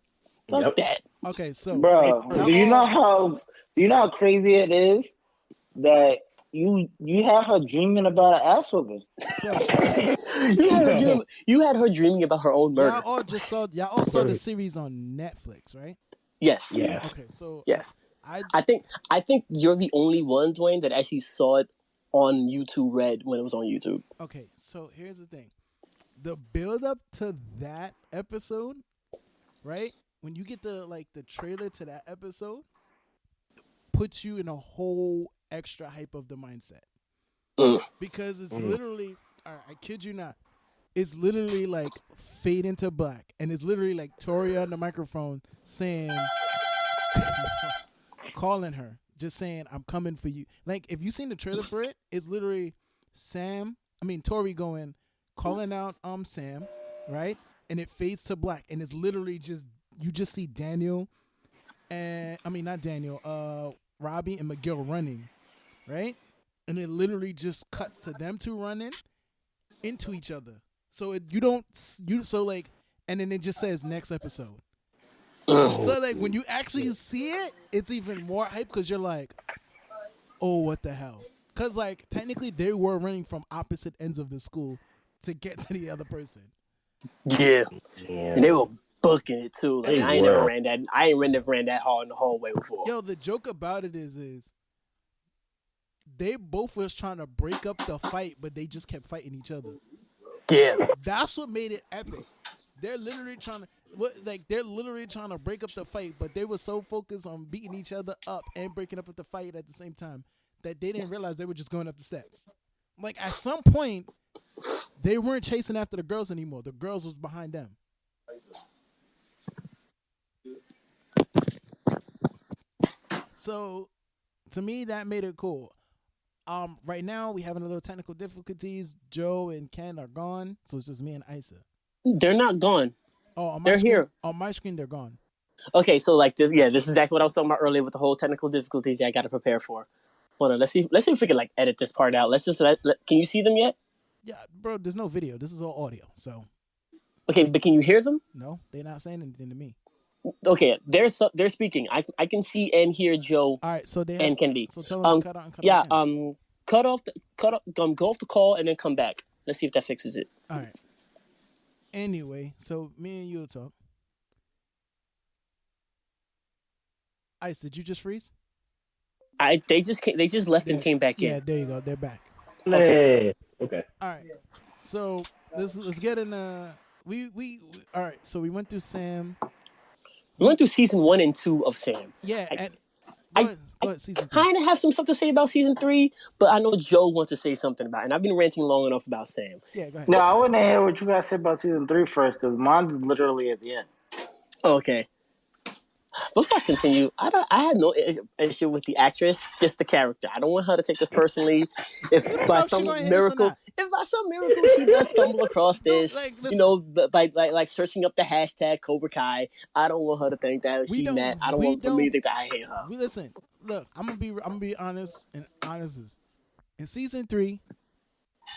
Fuck that. Okay, so. Bro, do you know how crazy it is that you have her dreaming about an ass whooping? You had her dreaming about her own murder. Y'all all saw the series on Netflix, right? Yes. Yeah. Okay, so yes. I think you're the only one, Dwayne, that actually saw it on YouTube Red when it was on YouTube. Okay, so here's the thing. The build up to that episode, right? When you get the trailer to that episode, puts you in a whole extra hype of the mindset. Because it's literally, I kid you not, it's literally like fade into black. And it's literally like Tori on the microphone saying, calling her, just saying, I'm coming for you. Like, if you seen the trailer for it, it's literally Tori calling out Sam, right? And it fades to black. And it's literally you just see Daniel and, not Daniel, Robbie and McGill running, right? And it literally just cuts to them two running into each other. So and then it just says next episode. So like when you actually see it, it's even more hype because you're like, oh, what the hell? Because like technically they were running from opposite ends of the school to get to the other person. Yeah. And they were booking it too. Like I ain't never ran that hard in the hallway before. Yo, the joke about it is they both was trying to break up the fight, but they just kept fighting each other. Yeah. That's what made it epic. They're literally trying to break up the fight, but they were so focused on beating each other up and breaking up the fight at the same time that they didn't realize they were just going up the steps. Like at some point, they weren't chasing after the girls anymore. The girls was behind them. So, to me, that made it cool. Right now, we having a little technical difficulties. Joe and Ken are gone, so it's just me and Isa. They're not gone. Oh, they're here. On my screen, they're gone. Okay, so like this, this is exactly what I was talking about earlier with the whole technical difficulties that I got to prepare for. Hold on, let's see if we can like edit this part out. Let's just can you see them yet? Yeah, bro. There's no video. This is all audio. So. Okay, but can you hear them? No, they're not saying anything to me. Okay, they're speaking. I can see and hear Joe. All right, so and Kennedy. So tell them to cut out and come back in. Go off the call and then come back. Let's see if that fixes it. All right. Anyway, so me and you will talk. Ice, did you just freeze? They just left and came back in. Yeah, there you go. They're back. Okay. All right. So let's get in. We all right. So we went through Sam. We went through season 1 and 2 of Sam. Yeah, I season 3. Kind of have some stuff to say about season 3, but I know Joe wants to say something about it, and I've been ranting long enough about Sam. Yeah, go ahead. No, I want to hear what you guys said about season 3 first, because mine's literally at the end. Okay. before I continue, I had no issue with the actress, just the character. I don't want her to take this personally. If by some miracle she does stumble across this, like searching up the hashtag Cobra Kai, I don't want her to think that she met. I don't want me to think that I hate her. Listen, look, I'm gonna be honest and honest. In season 3,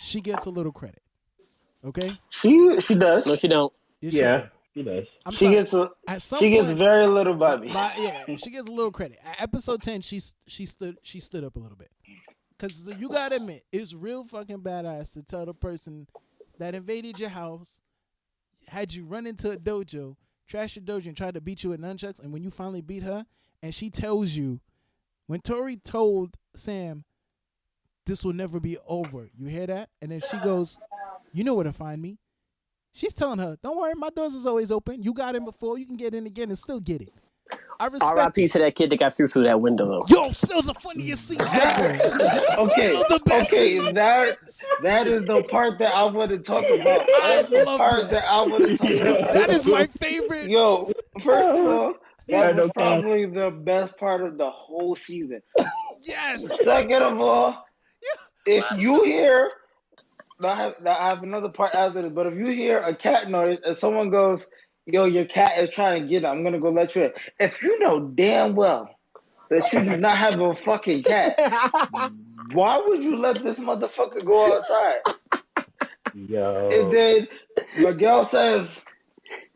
she gets a little credit. Okay. She does. No, she don't. Yeah. She does. She gets very little, Bobby. She gets a little credit. At episode 10, she stood up a little bit. Cause you gotta admit, it's real fucking badass to tell the person that invaded your house, had you run into a dojo, trash your dojo, and tried to beat you with nunchucks, and when you finally beat her, and she tells you, when Tori told Sam, "This will never be over," you hear that? And then she goes, "You know where to find me." She's telling her, "Don't worry, my doors is always open. You got in before, you can get in again and still get it." I respect R.I.P. to that kid that got through that window, though. Yo, still the funniest scene ever. Okay, that is the part that I want to talk about. That's the part that I want to talk about. That is my favorite. Yo, first of all, that was probably the best part of the whole season. Yes. Second of all, if you hear, I have another part after this, but if you hear a cat noise and someone goes, "Yo, your cat is trying to get it, I'm going to go let you in." If you know damn well that you do not have a fucking cat, why would you let this motherfucker go outside? Yo. And then Miguel says,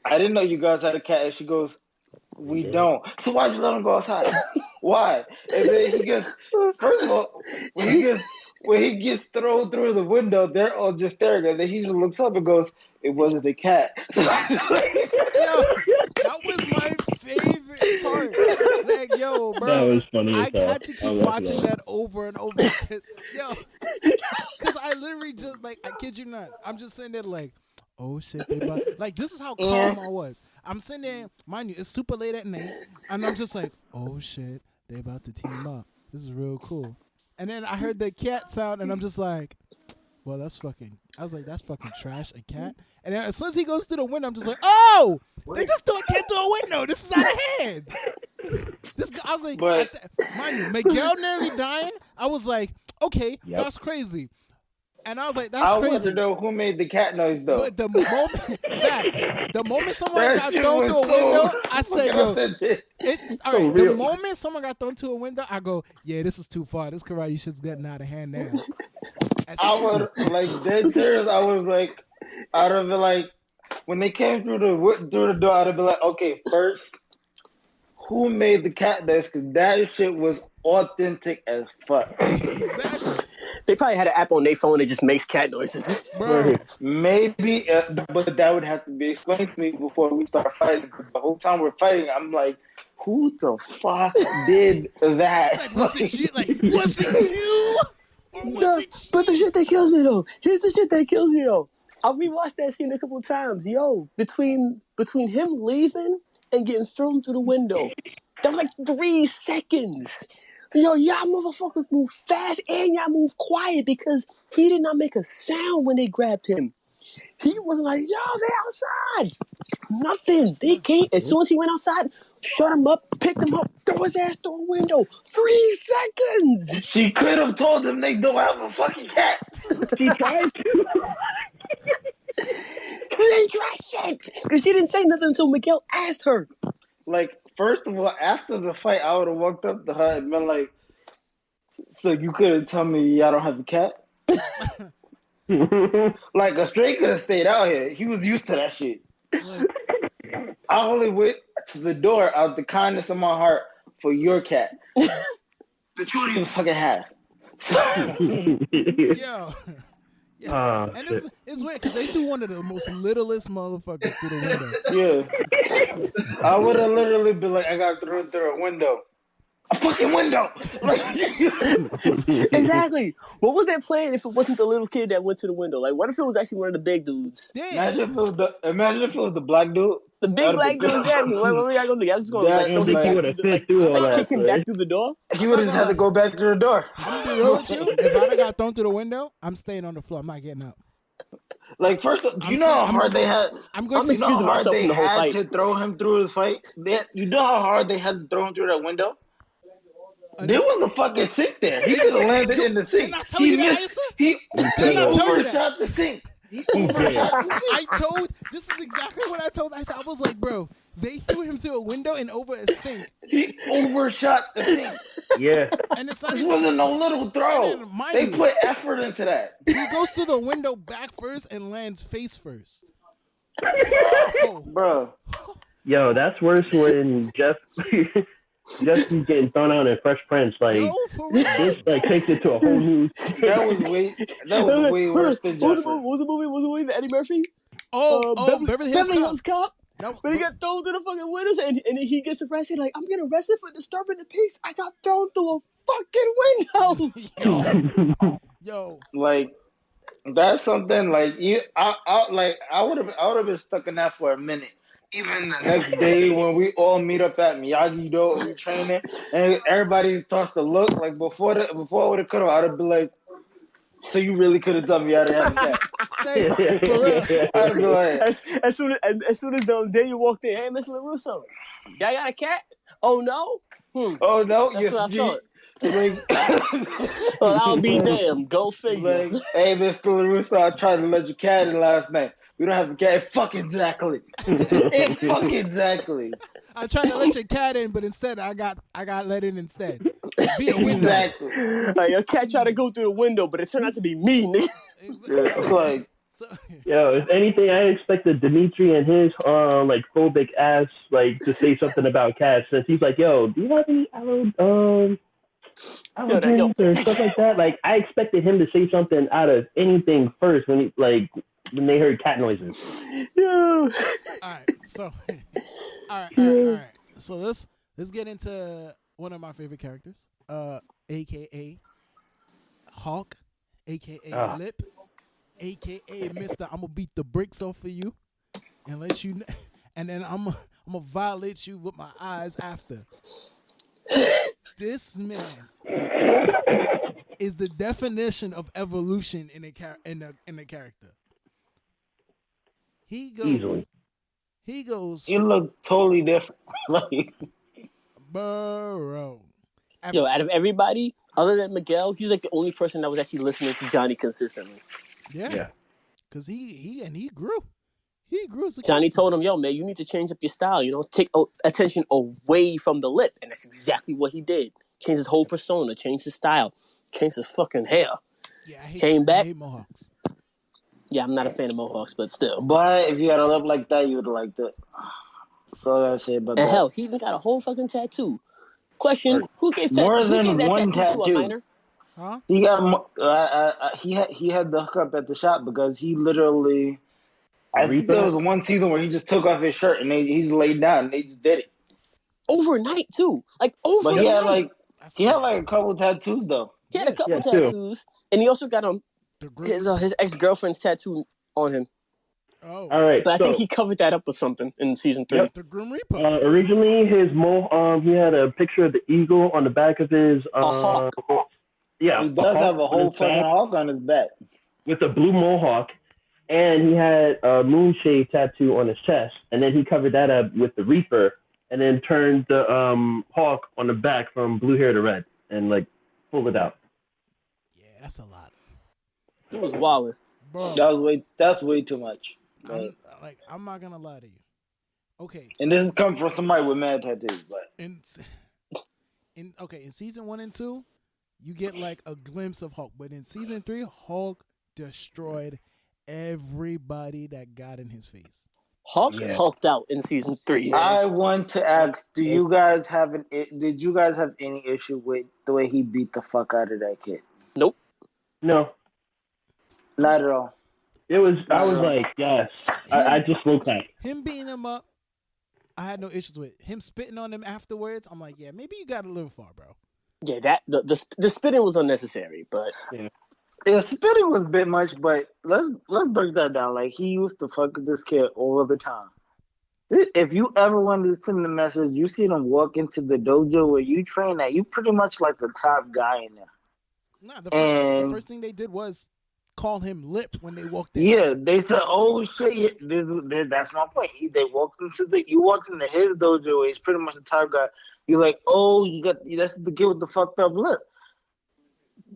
"I didn't know you guys had a cat." And she goes, "We don't." So why'd you let him go outside? Why? And then he gets, first of all, when he gets thrown through the window, they're all just staring. And then he just looks up and goes, "It wasn't the cat." Yo, that was my favorite part. Like, yo, bro, that was funny. I had to keep watching that over and over because I literally just, like, I kid you not, I'm just sitting there like, oh shit, like, this is how calm I was. I'm sitting there, mind you, it's super late at night, and I'm just like, oh shit, they about to team up. This is real cool. And then I heard the cat sound, and I'm just like, well, that's fucking trash, a cat. And then as soon as he goes through the window, I'm just like, oh, they just threw a cat through a window. This is out of hand. This guy, I was like, mind you, Miguel nearly dying. I was like, okay, that's crazy. And I was like, that's crazy. I want to know who made the cat noise, though. But the moment someone got thrown through a window, I said, yo, all right, the moment someone got thrown through a window, I go, yeah, this is too far. This karate shit's getting out of hand now. I would, like, dead serious, I was like, I'd have been like, when they came through the door, I'd have been like, okay, first, who made the cat noise? Because that shit was authentic as fuck. Exactly. They probably had an app on their phone that just makes cat noises. Bro. Maybe, but that would have to be explained to me before we start fighting. Because the whole time we're fighting, I'm like, who the fuck did that? Like, was it you? Was it you? Or was it you? But the shit that kills me, though. Here's the shit that kills me, though. I've rewatched that scene a couple of times. Yo, between him leaving and getting thrown through the window, that was like 3 seconds. Yo, y'all motherfuckers move fast and y'all move quiet because he did not make a sound when they grabbed him. He was like, yo, they outside. Nothing. They came. As soon as he went outside, shut him up, picked him up, throw his ass through a window. 3 seconds. She could have told him they don't have a fucking cat. She tried to. She didn't try shit. Because she didn't say nothing until Miguel asked her. Like, first of all, after the fight, I would have walked up to her and been like, "So you couldn't tell me y'all don't have a cat?" Like, a straight could have stayed out here. He was used to that shit. I only went to the door out of the kindness of my heart for your cat. That you don't even fucking have. Yo. Yeah. And it's weird because they do one of the most littlest motherfuckers through the window. Yeah. I would have literally been like, I got thrown through a window. A fucking window! Exactly. What was that plan if it wasn't the little kid that went to the window? Like, what if it was actually one of the big dudes? Yeah. Imagine if it was the black dude. The big black dude, exactly. What we got gonna do? I was just gonna kick him back through the door. He would have just had to go back through the door. I'm gonna be real with you. If I'd have got thrown through the window, I'm staying on the floor. I'm not getting up. Like, first, do you know how hard they had? I'm excusing myself from the whole fight. To throw him through his fight. You know how hard they had to throw him through that window. There was a fucking sink there. He could have landed in the sink. Didn't I tell you that, Issa? He overshot the sink. This is exactly what I told Issa. I was like, bro, they threw him through a window and over a sink. He overshot the sink. Yeah. And it's not this wasn't no little throw. They put effort into that. He goes through the window back first and lands face first. Bro. Yo, that's worse when Jeff's getting thrown out in Fresh Prince. Like, this like takes it to a whole new. That was way worse than Jeff. What was the movie with Eddie Murphy? Beverly Hills Cop. When he got thrown through the fucking windows and he gets arrested, like, I'm getting arrested for disturbing the peace. I got thrown through a fucking window. Yo. Like, that's something like I would have been stuck in that for a minute. Even the next day when we all meet up at Miyagi-Do, we training, and everybody thoughts to look like before I would have cut off, I'd have been like, so you really could have told me how to have a cat. As soon as Daniel walked in, hey, Mr. LaRusso, y'all got a cat? Oh no? Oh no? That's what I thought. Well, I'll be damned. Go figure. Like, hey, Mr. LaRusso, I tried to let your cat in last night. We don't have a cat. Fuck exactly. Exactly. I tried to let your cat in, but instead I got let in instead. Exactly. Like, your cat tried to go through the window, but it turned out to be me, nigga. Exactly. Yo, if anything, I expected Dimitri and his like phobic ass like to say something about cats, since he's like, yo, do you have any allergies or stuff like that? Like, I expected him to say something out of anything first when they heard cat noises. Yeah. All right. So let's get into one of my favorite characters, aka Hawk, aka Lip, aka Mr. I'm gonna beat the bricks off of you and let you, and then I'm gonna violate you with my eyes after. This man is the definition of evolution in a character. He goes. You look totally different. Like, bro. Yo, out of everybody, other than Miguel, he's like the only person that was actually listening to Johnny consistently. Yeah. Because he grew. He grew. Johnny told him, yo, man, you need to change up your style. You know, take attention away from the lip. And that's exactly what he did. Changed his whole persona, changed his style, changed his fucking hair. Yeah, I hate Mohawks. Yeah, I'm not a fan of Mohawks, but still. But if you had a lip like that, you would have liked it. So I say about that. And hell, he even got a whole fucking tattoo. Question: Who gave more than that one tattoo to a minor? Huh? He got he had the hookup at the shop because he literally. I think there was one season where he just took off his shirt and he just laid down and they just did it overnight too. Like overnight. But he had like a couple tattoos though. He had a couple tattoos, and he also got his ex-girlfriend's tattoo on him. Oh, all right. But I think he covered that up with something in season 3. Yep. The Grim Reaper. Originally, he had a picture of the eagle on the back of his. A hawk. Yeah, he does have a whole fucking hawk on his back with a blue mohawk, and he had a moonshade tattoo on his chest, and then he covered that up with the Reaper, and then turned the hawk on the back from blue hair to red, and like pulled it out. Yeah, that's a lot. It was wild. Bro, that's way too much. I'm not gonna lie to you. Okay. And this is coming from somebody with mad tattoos, but in season 1 and 2, you get like a glimpse of Hulk, but in season 3, Hulk destroyed everybody that got in his face. Hulk hulked out in season 3. Yeah. I want to ask: did you guys have any issue with the way he beat the fuck out of that kid? Nope. No. Not at all. I was like, yes. I just looked at him beating him up. I had no issues with him spitting on him afterwards. I'm like, yeah, maybe you got a little far, bro. Yeah, that the spitting was unnecessary, but yeah, spitting was a bit much. But let's break that down. Like, he used to fuck with this kid all the time. If you ever wanted to send the message, you see them walk into the dojo where you train at, you pretty much like the top guy in there. Nah, the first thing they did was called him Lip when they walked in. Yeah, they said, "Oh shit, that's my point." You walked into his dojo. He's pretty much the top guy. You're like, "Oh, that's the kid with the fucked up lip."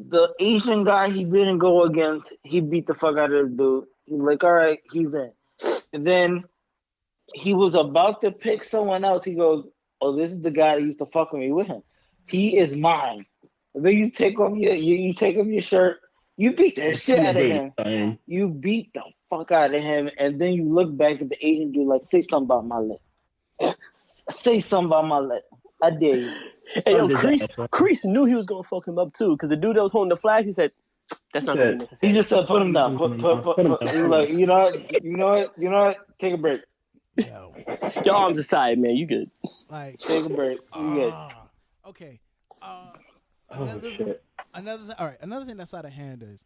The Asian guy he didn't go against. He beat the fuck out of the dude. He's like, "All right, he's in." And then he was about to pick someone else. He goes, "Oh, this is the guy that used to fuck with me with him. He is mine." And then you take off your shirt. You beat the shit out of him. You beat the fuck out of him, and then you look back at the Asian dude like, "Say something about my lip. Say something about my lip. I dare you." Hey, yo, Kreese knew he was gonna fuck him up too, because the dude that was holding the flags, he said, "That's not gonna be necessary." He just said, "Put him down. Put him down." He was like, you know what? Take a break. Yo. Your arms are tired, man. You good? Like, take a break. You good? Okay. Another thing that's out of hand is,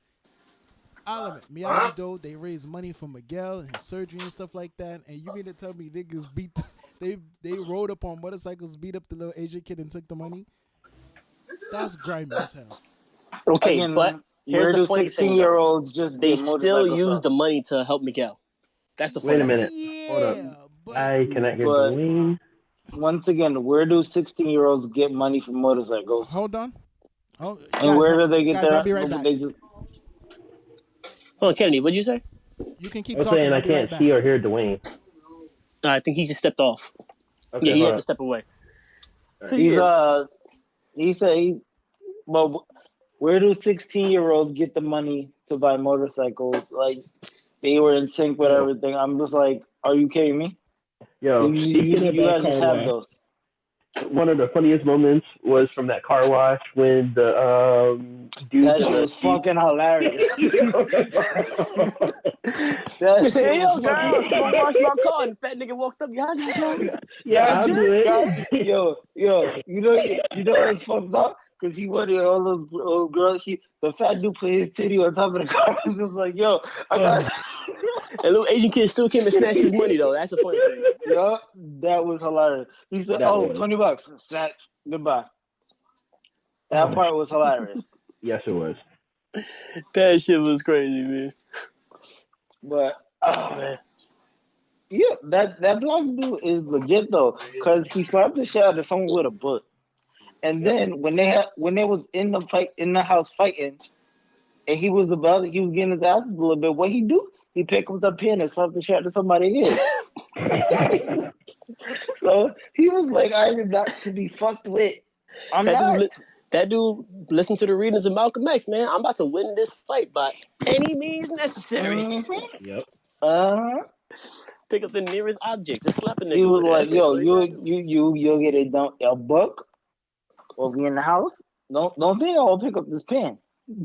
I'll admit, Miyagi-Do, they raised money for Miguel and his surgery and stuff like that, and you mean to tell me niggas they rode up on motorcycles, beat up the little Asian kid and took the money? That's grimy as hell. Okay, but here's the funny thing. 16-year-olds just they still use the money to help Miguel. That's the funny thing. Wait a minute. Yeah, Hold up. I cannot hear Dwayne. Once again, where do 16-year-olds get money from motorcycles? Hold on. And guys, where do they get that? I'll be right back. Oh, Kennedy, what'd you say? You can keep talking. saying I can't see or hear Dwayne. I think he just stepped off. Okay, yeah, he had to step away. So, he said, well, where do 16-year-olds get the money to buy motorcycles? Like, they were in sync with everything. I'm just like, are you kidding me? Yo, so you guys just have those. One of the funniest moments was from that car wash when the dude that was fucking hilarious. Hey, yo, girls, come on, wash my car. And the fat nigga walked up. Yeah, I'll do it. Yo, you know what's fucked up? Because he wanted all those old girls. The fat dude put his titty on top of the car. He was just like, yo, I got. That little Asian kid still came and snatched his money, though. That's the funny thing. Yeah, that was hilarious. He said, $20. Snatch. Goodbye. That part was hilarious. Yes, it was. That shit was crazy, man. But, man. Yeah, that black dude is legit, though. Because he slapped the shit out of someone with a book. And then when they was in the house fighting, and he was getting his ass a little bit, what he do? He picked up the pen and slapped the shit out of somebody head. So he was like, "I am not to be fucked with." That dude listened to the readings of Malcolm X, man. I'm about to win this fight by any means necessary. Yep. Pick up the nearest object, just slap a nigga. He was like, "Yo, you'll get a book or be in the house. Don't think I'll pick up this pen." You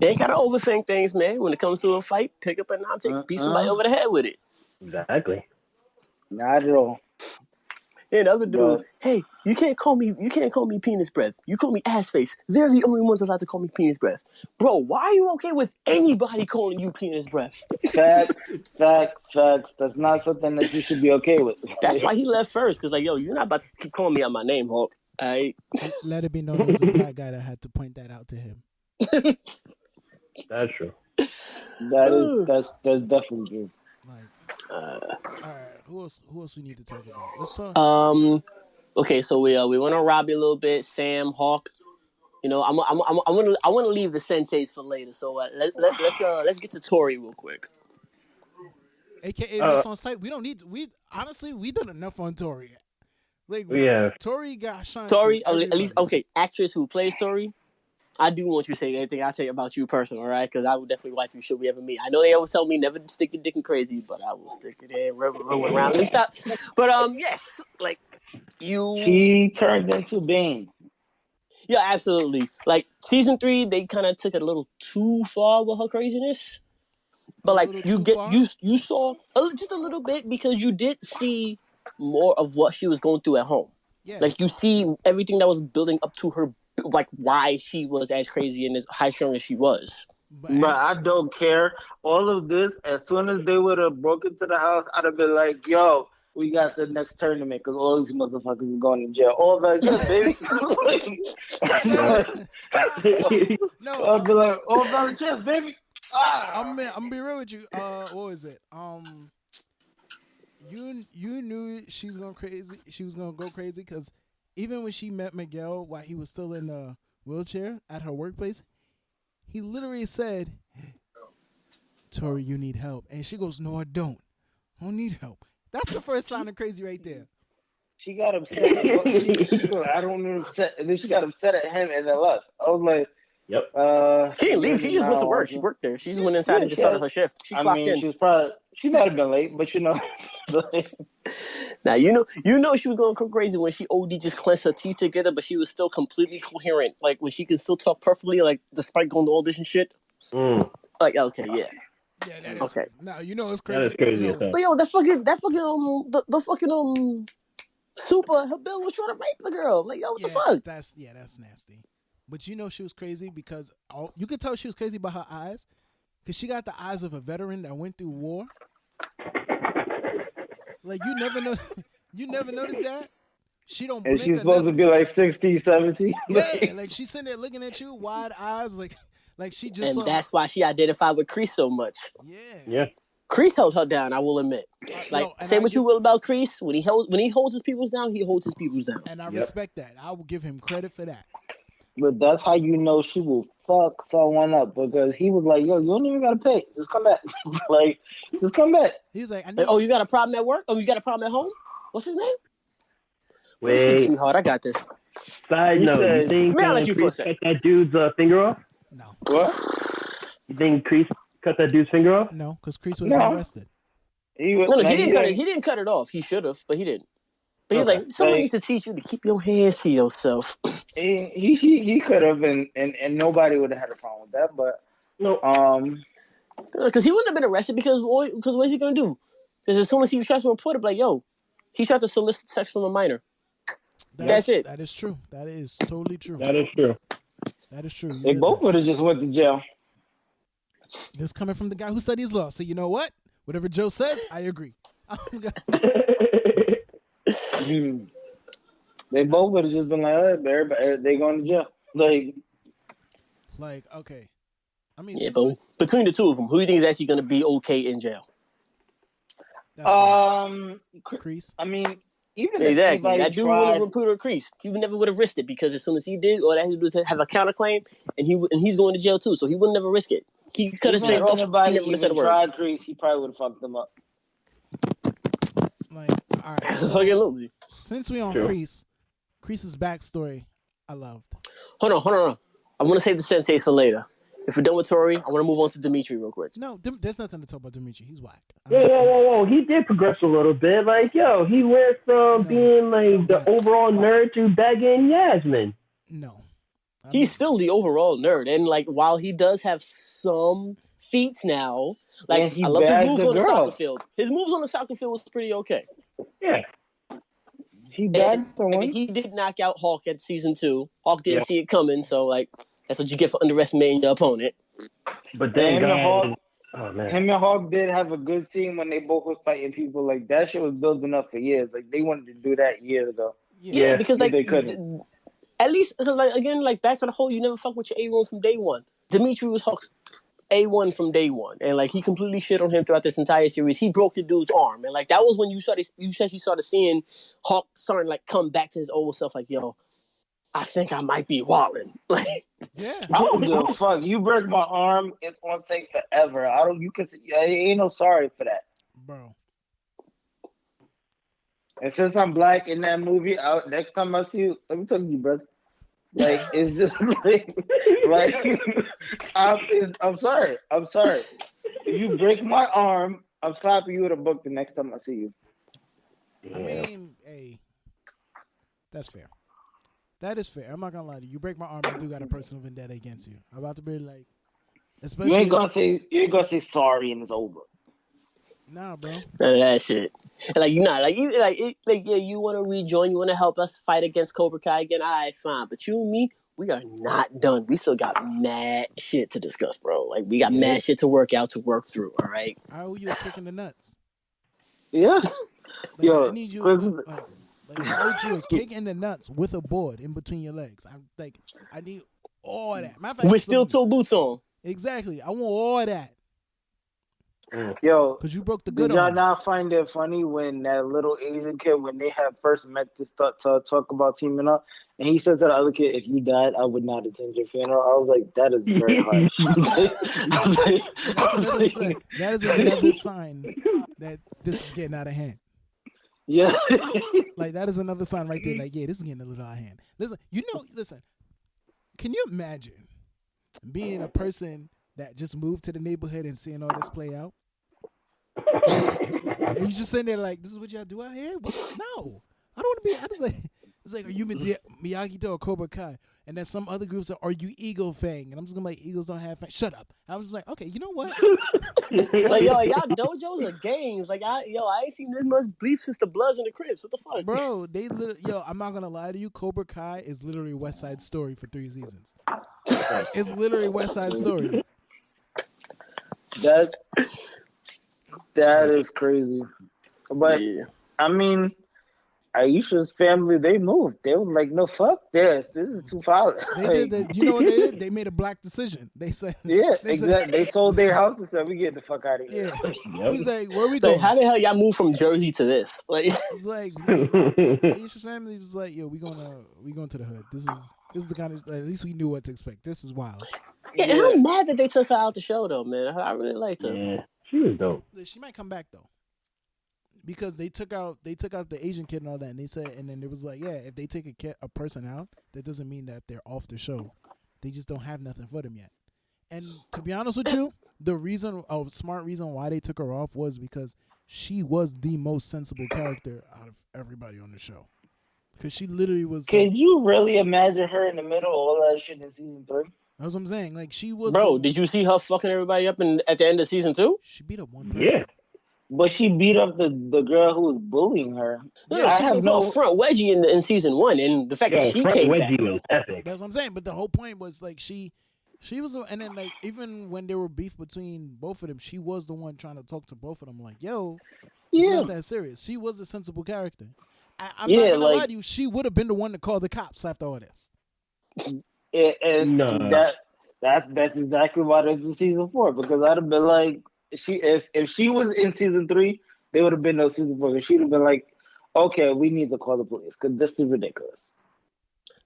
ain't gotta overthink things, man. When it comes to a fight, pick up an object, beat somebody over the head with it. Exactly. Not at all. Hey, the other dude, hey, you can't call me penis breath. You call me ass face. They're the only ones allowed to call me penis breath. Bro, why are you okay with anybody calling you penis breath? Facts. That's not something that you should be okay with. That's why he left first, because like, yo, you're not about to keep calling me out my name, Hulk. Let it be known it was a black guy that had to point that out to him. That's true. That's definitely true. Like, all right, who else we need to talk about? Let's talk. Okay, so we went on Robbie a little bit, Sam, Hawk. You know, I want to leave the senseis for later. So let's get to Tori real quick. AKA what's on site. We don't need. We done enough on Tori. Like, Tori got shine. Tori, at least actress who plays Tori. I do want you to say anything I say about you personally, all right? Because I will definitely watch you should we ever meet. I know they always tell me never to stick your dick in crazy, but I will stick it in, roll around. Let me stop. But yes, like you. She turned into Bane. Yeah, absolutely. Like season 3, they kind of took it a little too far with her craziness. But like you saw just a little bit because you did see more of what she was going through at home. Yeah. Like you see everything that was building up to her. Like why she was as crazy and as high strung as she was. But I don't care. All of this, as soon as they would have broken into the house, I'd have been like, "Yo, we got the next tournament because all these motherfuckers are going to jail." All that, baby. No, I'd be like, "All about the chest, baby." I'm gonna be real with you. What was it? You knew she was going crazy. She was gonna go crazy because even when she met Miguel while he was still in a wheelchair at her workplace, he literally said, "Tori, you need help," and she goes, "No, I don't. I don't need help." That's the first sign of crazy right there. She got upset. She goes, I don't know upset. And then she got upset at him and then left. I was like, Yep. She didn't leave. She just went to work. She worked there. She just went inside and just started her shift. She clocked in. She might have been late, but Now you know she was going to go crazy when she OD just clenched her teeth together, but she was still completely coherent. Like when she can still talk perfectly, like despite going to all this and shit. Like okay, yeah. Yeah, that is okay. Now you know it's crazy. That is crazy. But yo, that fucking super her bill was trying to rape the girl. Like yo, what the fuck? That's nasty. But you know she was crazy because you could tell she was crazy by her eyes, because she got the eyes of a veteran that went through war. Like you never noticed that. She don't. And she's supposed to be like 60, 70. Yeah, like she's sitting there looking at you, wide eyes, like she just. And that's why she identified with Kreese so much. Yeah. Kreese held her down. I will admit. Say what you will about Kreese. When he holds his peoples down, he holds his peoples down. And I respect that. I will give him credit for that. But that's how you know she will fuck someone up, because he was like, "Yo, you don't even gotta pay. Just come back. Just come back." He was like, "Oh, you got a problem at work? Oh, you got a problem at home? What's his name?" Wait, sweetheart, I got this. Side note: you think Kreese cut that dude's finger off? No. What? You think Kreese cut that dude's finger off? No, because Kreese would have been arrested. He didn't cut it. He didn't cut it off. He should have, but he didn't. But he was like, someone needs to teach you to keep your hands to yourself. He could have, and nobody would have had a problem with that. But no, because he wouldn't have been arrested because what is he gonna do? Because as soon as he tries to report it, like, yo, he tried to solicit sex from a minor. That's it. That is true. That is totally true. That is true. That is true. They both would have just went to jail. This coming from the guy who studies law. So you know what? Whatever Joe says, I agree. They both would have just been like, everybody, they going to jail. Like, okay. I mean, but between the two of them, who do you think is actually going to be okay in jail? Kreese. I mean, even exactly. That dude would have recruited Kreese. He never would have risked it, because as soon as he did, all that he would do is have a counterclaim, and he's going to jail too, so he would never risk it. He cut his straight off. Anybody even tried Kreese, he probably would have fucked them up. Like, all right. Since we on Kreese's backstory, I loved. Hold on. I want to save the senseis for later. If we're done with Tori, I want to move on to Dimitri real quick. No, there's nothing to talk about Dimitri. He's whack. Whoa. He did progress a little bit. Like, yo, he went from being like the overall nerd to bagging Yasmin. No. He's still the overall nerd. And like, while he does have some feats now, like, I love his moves on the soccer field. His moves on the soccer field was pretty okay. Yeah. He bagged someone. He did knock out Hawk at season 2. Hawk didn't see it coming, so like, that's what you get for underestimating your opponent. But then him and Hawk did have a good scene when they both was fighting people. Like, that shit was building up for years. Like, they wanted to do that years ago. Yeah, because like, they couldn't. At least, like, again, like, back to the whole, you never fuck with your A1 from day one. Dimitri was Hawk's A1 from day one, and like, he completely shit on him throughout this entire series. He broke the dude's arm, and like, that was when you essentially started seeing Hawk starting like come back to his old self. Like, yo, I think I might be wilding. Like, yeah, I don't give a fuck. You break my arm, it's on safe forever. Ain't no sorry for that, bro. And since I'm black in that movie, next time I see you, let me talk to you, brother. Like, it's just I'm sorry. If you break my arm, I'm slapping you with a book the next time I see you. I mean, hey, that's fair. That is fair. I'm not gonna lie to you. You break my arm, I do got a personal vendetta against you. I'm about to be like, especially you ain't gonna say sorry and it's over. Nah, bro. None of that shit. Like, you know, you want to rejoin, you want to help us fight against Cobra Kai again? All right, fine. But you and me, we are not done. We still got mad shit to discuss, bro. Like, we got mad shit to work through, all right? I owe you a kick in the nuts. Yeah. Yo, I need you. I owed you a kick in the nuts with a board in between your legs. I need all of that. With steel toe boots on. Exactly. I want all that. Yo, because you broke the good did y'all on. not find it funny when that little Asian kid, when they had first met to start to talk about teaming up, and he said to the other kid, "If you died, I would not attend your funeral." I was like, that is very harsh. I was like, And that's another sign. That is another sign that this is getting out of hand. yeah. Like that is another sign right there. Like, yeah, this is getting a little out of hand. Listen. Can you imagine being a person that just moved to the neighborhood and seeing all this play out? And you just sitting there like, this is what y'all do out here? No, I don't want to be. It's like, are you Miyagi-Do or Cobra Kai? And then some other groups are you Eagle Fang? And I'm just gonna be like, Eagles don't have fang. Shut up. I was like, okay, you know what? Like, yo, y'all dojos are gangs. Like, I ain't seen this much beef since the Bloods and the Crips. What the fuck? Bro, I'm not gonna lie to you. Cobra Kai is literally West Side Story for 3 seasons. It's literally West Side Story. That is crazy. But I mean, Aisha's family, they moved. They were like, no, fuck this. This is too violent. They did. You know what they did? They made a black decision. They said, exactly. They sold their house and said, we get the fuck out of here. Yeah. He was like, where we going? How the hell y'all move from Jersey to this? Like, it's like Aisha's family was like, yo, we going to the hood. This is the kind of, at least we knew what to expect. This is wild. Yeah, and I'm mad that they took her out the show though, man. I really liked her. Yeah, she was dope. She might come back though, because they took out the Asian kid and all that, and they said, and then it was like, yeah, if they take a person out, that doesn't mean that they're off the show. They just don't have nothing for them yet. And to be honest with you, a smart reason why they took her off was because she was the most sensible character out of everybody on the show. Because she literally was. Can you really imagine her in the middle of all that shit in season 3? That's what I'm saying. Like, she was. Bro, did you see her fucking everybody up at the end of season 2? She beat up one person. Yeah. But she beat up the girl who was bullying her. Yeah, she gave her a front wedgie in season 1, and the fact that she came back. Was epic. That's what I'm saying. But the whole point was like she was, and then like even when there were beef between both of them, she was the one trying to talk to both of them. Like, yo, it's not that serious. She was a sensible character. I'm not gonna lie to you. She would have been the one to call the cops after all this. That's exactly why there's a season 4, because I'd have been like, if she was in season 3, there would have been no season 4. She'd have been like, okay, we need to call the police because this is ridiculous.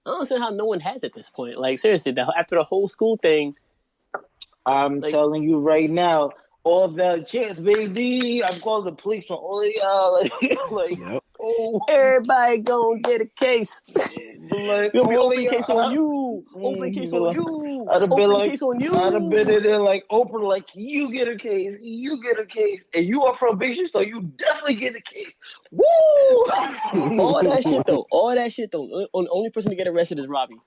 I don't understand how no one has at this point. Like, seriously, after the whole school thing, I'm telling you right now, all the chance, baby. I'm calling the police on all of y'all. Everybody gonna get a case. Like, you'll be open case on you. Open case on you. I'd have been like, case on you. I'd have been in there like Oprah, like, you get a case, and you on probation, so you definitely get a case. Woo! All that shit though. The only person to get arrested is Robbie.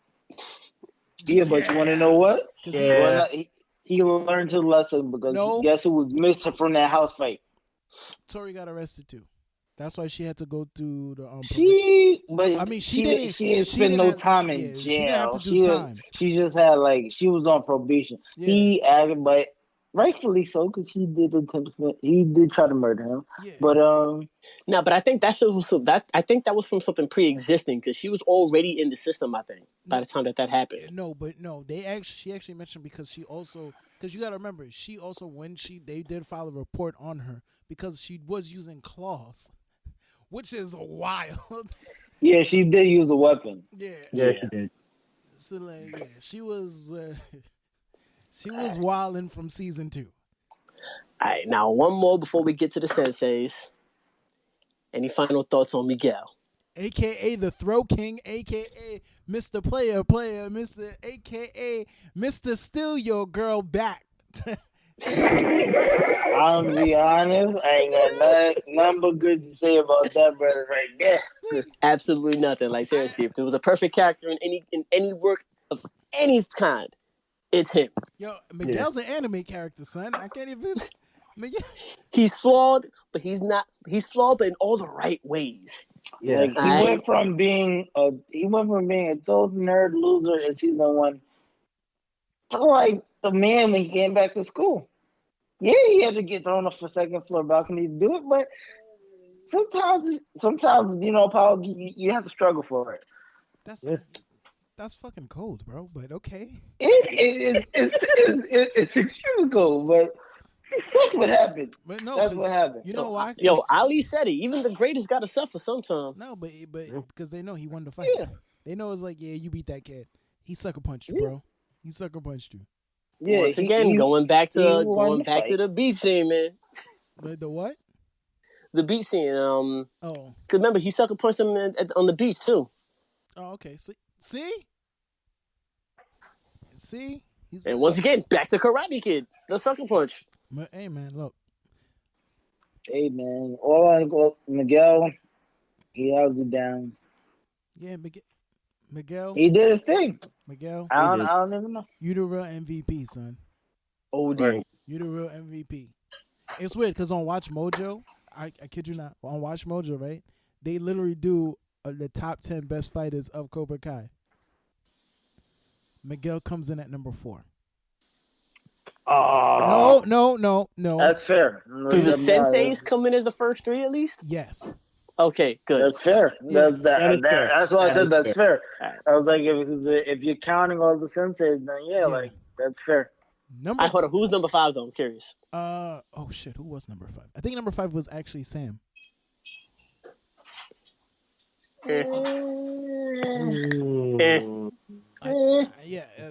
Yeah, but you want to know what? Yeah. He learned his lesson because guess who was missing from that house fight? Tori got arrested too. That's why she had to go through the. She didn't spend no time in jail. She didn't have to do time. She just had she was on probation. Yeah. He acted, but rightfully so, because he did try to murder him. Yeah. But but I think that was from something pre-existing, because she was already in the system. I think by the time that happened. No, she actually mentioned, because she also, because you got to remember, she also, when they did file a report on her because she was using claws, which is wild. Yeah, she did use a weapon. Yeah, she did. So she was. She was wilding from season 2. All right, now one more before we get to the senseis. Any final thoughts on Miguel? AKA the Throw King, AKA Mr. Player, Mr. AKA Mr. Steal Your Girl Back. I'm gonna be honest, I ain't got nothing but good to say about that brother right there. Absolutely nothing. Like, seriously, if there was a perfect character in any work of any kind, it's him. Yo, Miguel's an anime character, son. I can't even. Miguel. He's flawed, but he's not. He's flawed, but in all the right ways. Yeah, he went from being a total nerd loser in season 1 to like the man when he came back to school. Yeah, he had to get thrown off a second floor balcony to do it, but sometimes power, you have to struggle for it. That's That's fucking cold, bro. But okay. It's extremely cold, but that's what happened. But no, That's what happened. you know why? Ali said it. Even the greatest got to suffer sometime. No, but because they know he won the fight. Yeah. They know it's like, yeah, you beat that kid. He sucker punched you, bro. He sucker punched you. Yeah, Once again, going back to the beat scene, man. The what? The beat scene. Oh. Cause remember he sucker punched him on the beach too. Oh, okay. See. And once again, back to Karate Kid, the sucker punch. Hey man, look. Hey man, all I go Miguel, he held it down. Yeah, Miguel. He did his thing. Miguel. I don't even know. You the real MVP, son. Oh, dude. You the real MVP. It's weird because on Watch Mojo, I kid you not, on Watch Mojo, right? They literally do the top 10 best fighters of Cobra Kai. Miguel comes in at number 4. No. That's fair. Do the senseis come in as the first 3 at least? Yes. Okay, good. That's fair. Yeah. That's why I said that's fair. I was like, if you're counting all the senseis, then yeah, like that's fair. Hold on. Who's number 5 though? I'm curious. Oh shit, who was number 5? I think number 5 was actually Sam.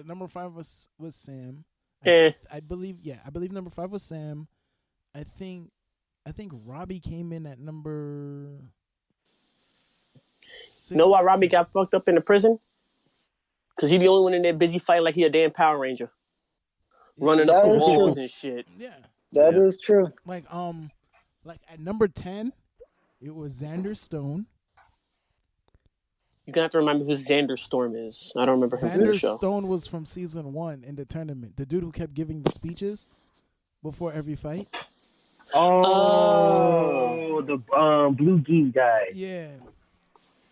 Number 5 was Sam. I believe number 5 was Sam. I think Robbie came in at number 6. You know why Robbie got fucked up in the prison? Because he the only one in there busy fighting like he a damn Power Ranger. Running up the walls and shit. Yeah. That is true. Like at number 10, it was Xander Stone. You're going to have to remember who Xander Storm is. I don't remember him from the show. Xander Stone was from season 1 in the tournament. The dude who kept giving the speeches before every fight. Oh, the blue gi guy. Yeah.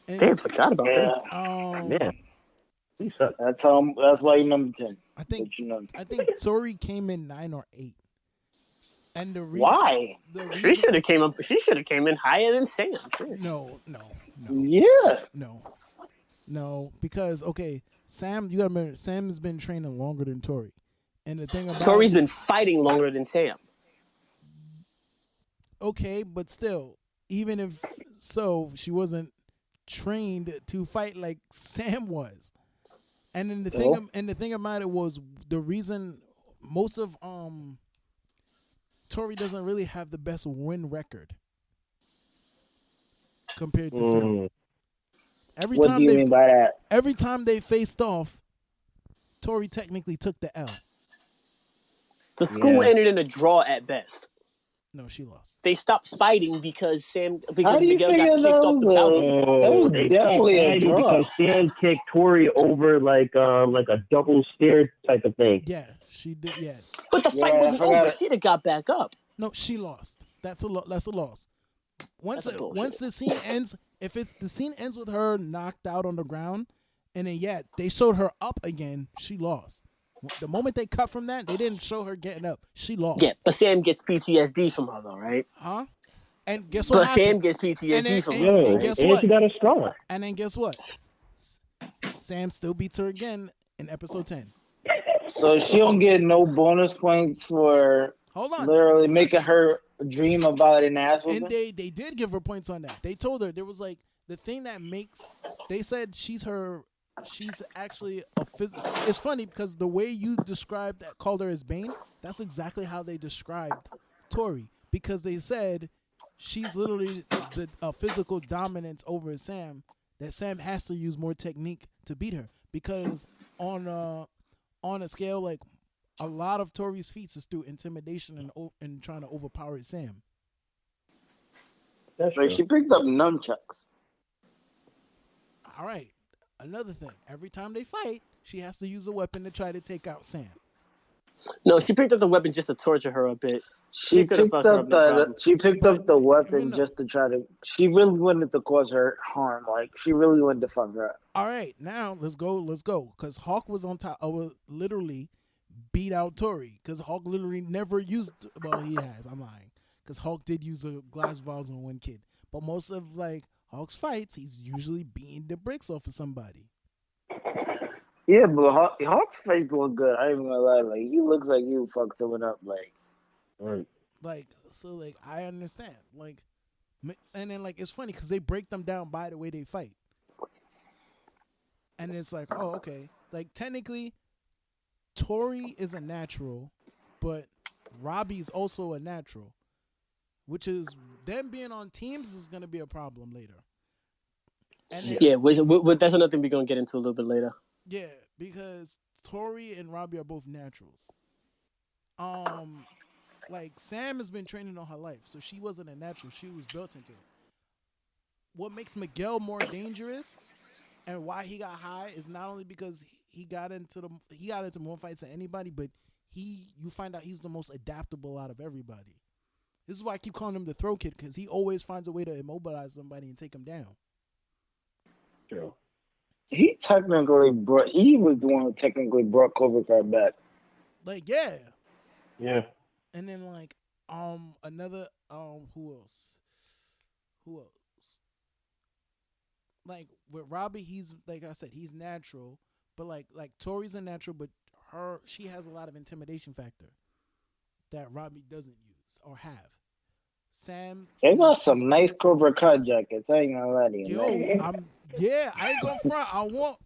And, damn, forgot about that. Man. That's why you're number 10. I think Tori came in 9 or 8. And the reason why? She should have came in higher than Sam. No. Yeah. No, because Sam, you gotta remember, Sam's been training longer than Tori. And the thing about Tori's been fighting longer than Sam. Okay, but still, even if so, she wasn't trained to fight like Sam was. And then the thing about it was the reason most of Tori doesn't really have the best win record compared to Sam. What do you mean by that? Every time they faced off, Tori technically took the L. The school ended in a draw at best. No, she lost. They stopped fighting because Miguel got kicked off the balcony. That was definitely a draw. Because Sam kicked Tori over like a double stair type of thing. Yeah, she did. Yeah, but the fight wasn't over. She'd have got back up. No, she lost. That's a loss. Once the scene ends, if the scene ends with her knocked out on the ground, and then they showed her up again, she lost. The moment they cut from that, they didn't show her getting up. She lost. Yeah, but Sam gets PTSD from her though, right? Huh? And guess what? But Sam gets PTSD from her. And guess what? She got a strong. And then guess what? Sam still beats her again in episode 10. So she don't get no bonus points for literally making her dream about an ass whooping? And they did give her points on that. They told her there was like the thing that makes. They said she's actually a physical. It's funny because the way you described that, called her as Bane, that's exactly how they described Tori, because they said she's literally the physical dominance over Sam, that Sam has to use more technique to beat her, because on a scale, like a lot of Tori's feats is through intimidation and trying to overpower Sam. That's right. She picked up nunchucks. All right. Another thing, every time they fight, she has to use a weapon to try to take out Sam. No, she picked up the weapon just to torture her a bit. She picked up the weapon just to try to. She really wanted to cause her harm. Like she really wanted to fuck her up. All right, now let's go. Because Hawk was on top. Literally beat out Tori. Because Hawk literally never used. Well, he has. I'm lying. Because Hawk did use a glass vase on one kid. But most of Hawk's fights, he's usually beating the bricks off of somebody. Yeah, but Hawk's face look good. I ain't even gonna lie. Like he looks like you fucked someone up. Like Right. Like so, like I understand. Like, and then like it's funny because they break them down by the way they fight, and it's like, oh, okay. Like technically, Tori is a natural, but Robbie's also a natural, which is them being on teams is gonna be a problem later. And then, that's another thing we're gonna get into a little bit later. yeah, because Tori and Robbie are both naturals. Like Sam has been training all her life, so she wasn't a natural. She was built into it. What makes Miguel more dangerous and why he got high is not only because he got into more fights than anybody, but you find out he's the most adaptable out of everybody. This is why I keep calling him the throw kid, because he always finds a way to immobilize somebody and take him down. True. he was the one who technically brought Cobra Kai back. Like, yeah. Yeah. And then like another who else? Like with Robbie, he's like I said, he's natural, but like Tori's a natural, but she has a lot of intimidation factor that Robbie doesn't use or have. Sam, They got some nice Cobra Kai jackets. I ain't gonna lie to you. Yo, I ain't going front.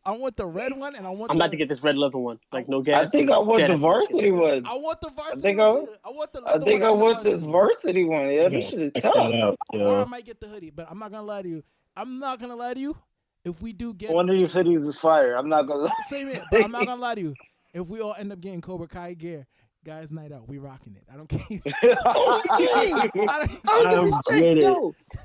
I want the red one, and I'm about to get this red leather one. Like no gas. I think I want the varsity one. I want the varsity one too. I want the leather one. I think I want this varsity one. Yeah, this shit is tough. Or I might get the hoodie, but I'm not gonna lie to you. If we do get one of these hoodies is fire. I'm not gonna lie. Same here, but I'm not gonna lie to you. If we all end up getting Cobra Kai gear, guys, night out, we rocking it. I don't care.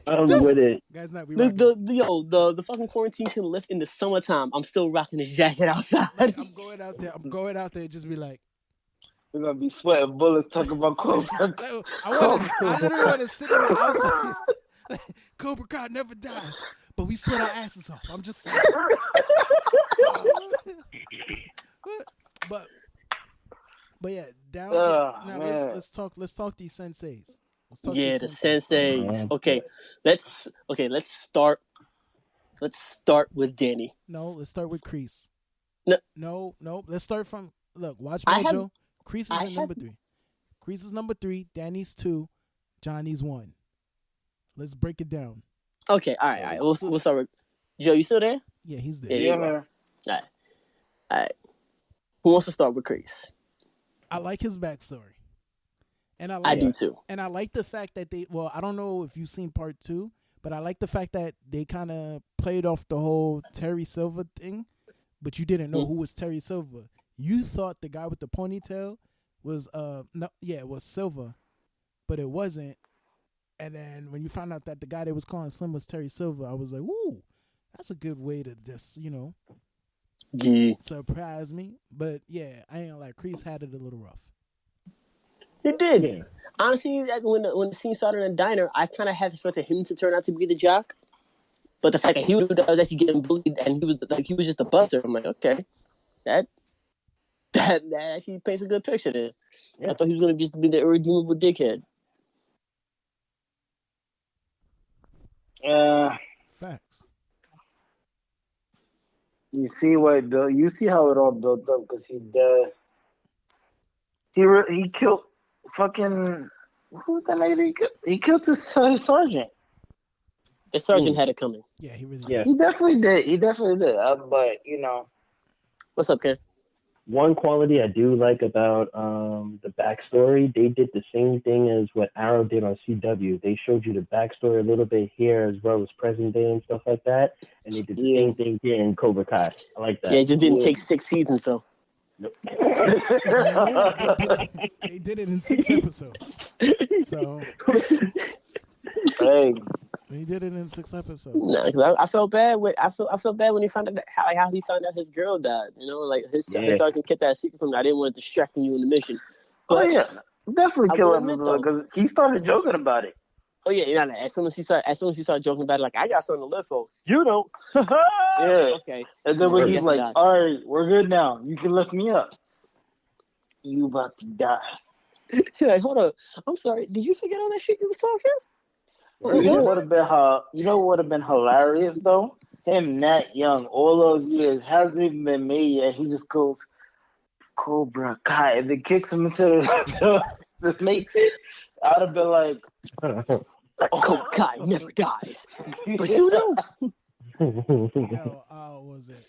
I'm with it. Guys, night we rocking it. The fucking quarantine can lift in the summertime. I'm still rocking this jacket outside. Like, I'm going out there. Just be like, we're gonna be sweating bullets talking about Cobra Kai. I literally want to sit on the outside. Cobra Kai never dies, but we sweat our asses off. I'm just saying. But yeah, down now let's talk these senseis. The senseis. Okay, let's start with Danny. No, let's start with Kreese. No, let's start from watch Mojo. Kreese is number 3. Kreese is number 3, Danny's 2, Johnny's 1. Let's break it down. Okay, all right. We'll start with Joe. You still there? Yeah, he's there. Yeah, man. All right. Who wants to start with Kreese? I like his backstory, and I do too. And I like the fact that I don't know if you've seen part 2, but I like the fact that they kind of played off the whole Terry Silver thing, but you didn't know who was Terry Silver. You thought the guy with the ponytail was it was Silver, but it wasn't. And then when you found out that the guy they was calling Slim was Terry Silver, I was like, ooh, that's a good way to just, surprise me. But yeah, I ain't gonna lie, Kreese had it a little rough. He did. Yeah. Honestly, when the scene started in the diner, I kind of had expected him to turn out to be the jock. But the fact that he was actually getting bullied and he was just a buster, I'm like, okay, that actually paints a good picture there. Yeah. I thought he was gonna be the irredeemable dickhead. Facts. You see how it all built up because he killed fucking who the lady he killed his sergeant. The sergeant had it coming. Yeah, he really did. He definitely did. But what's up, Ken? One quality I do like about the backstory, they did the same thing as what Arrow did on CW. They showed you the backstory a little bit here as well as present day and stuff like that. And they did the same thing here in Cobra Kai. I like that. Yeah, it just didn't take 6 seasons, though. Nope. They did it in 6 episodes. So... Hey. He did it in 6 episodes. No, because I felt bad when he found out how he found out his girl died. His sergeant kept that secret from me. I didn't want it distracting you in the mission. But definitely kill him because he started joking about it. Oh yeah, as soon as he started joking about it, like I got something to live for. You don't. Yeah. Okay. And then when he's like, "All right, we're good now. You can lift me up." You about to die. Like, hold up. I'm sorry. Did you forget all that shit you was talking? You know what would have been hilarious though? him that young, all those years, hasn't even been made yet. He just goes Cobra Kai and then kicks him into the snake pit. I'd have been like, Cobra Kai never dies. But you know. Yo, what was it?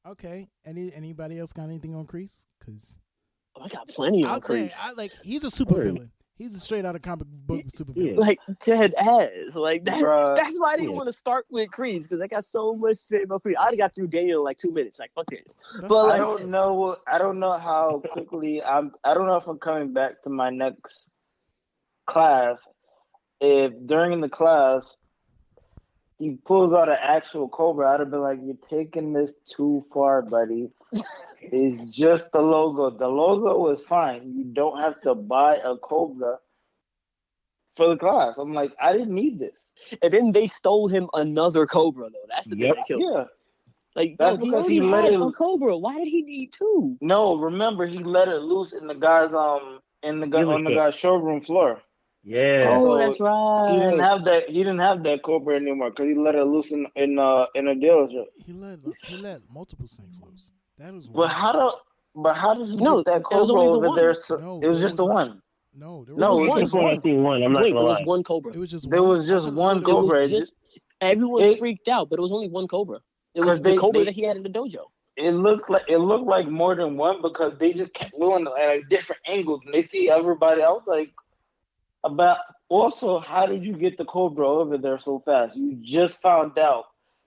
Okay. Anybody else got anything on Kreese? Because I got plenty on Kreese. He's a supervillain. He's a straight out of comic book supervillain. Like Ted as like that. That's why I didn't want to start with Kreese because I got so much to say about Kreese. I got through Daniel in like 2 minutes. Like fuck Daniel. But I don't know how quickly I don't know if I'm coming back to my next class. If during the class he pulls out an actual Cobra, I'd have been like, "You're taking this too far, buddy." It's just the logo. The logo was fine. You don't have to buy a Cobra for the class. I'm like, I didn't need this. And then they stole him another Cobra, though. That's the thing that killed him. Like, that's because he let a Cobra. Why did he need two? No, remember he let it loose in the guy's on the guy's showroom floor. Yeah. Oh, that's right. He didn't have that Cobra anymore because he let it loose in a dealership. He let multiple snakes loose. That was. But how did he get that Cobra over there? So it was just the one. No, it was just one. I'm not gonna lie. There was one Cobra. It was just. There was just one Cobra. Everyone freaked out, but it was only one Cobra. It was the Cobra that he had in the dojo. It looked like more than one because they just kept going at different angles and they see everybody. I was like, how did you get the Cobra over there so fast? You just found out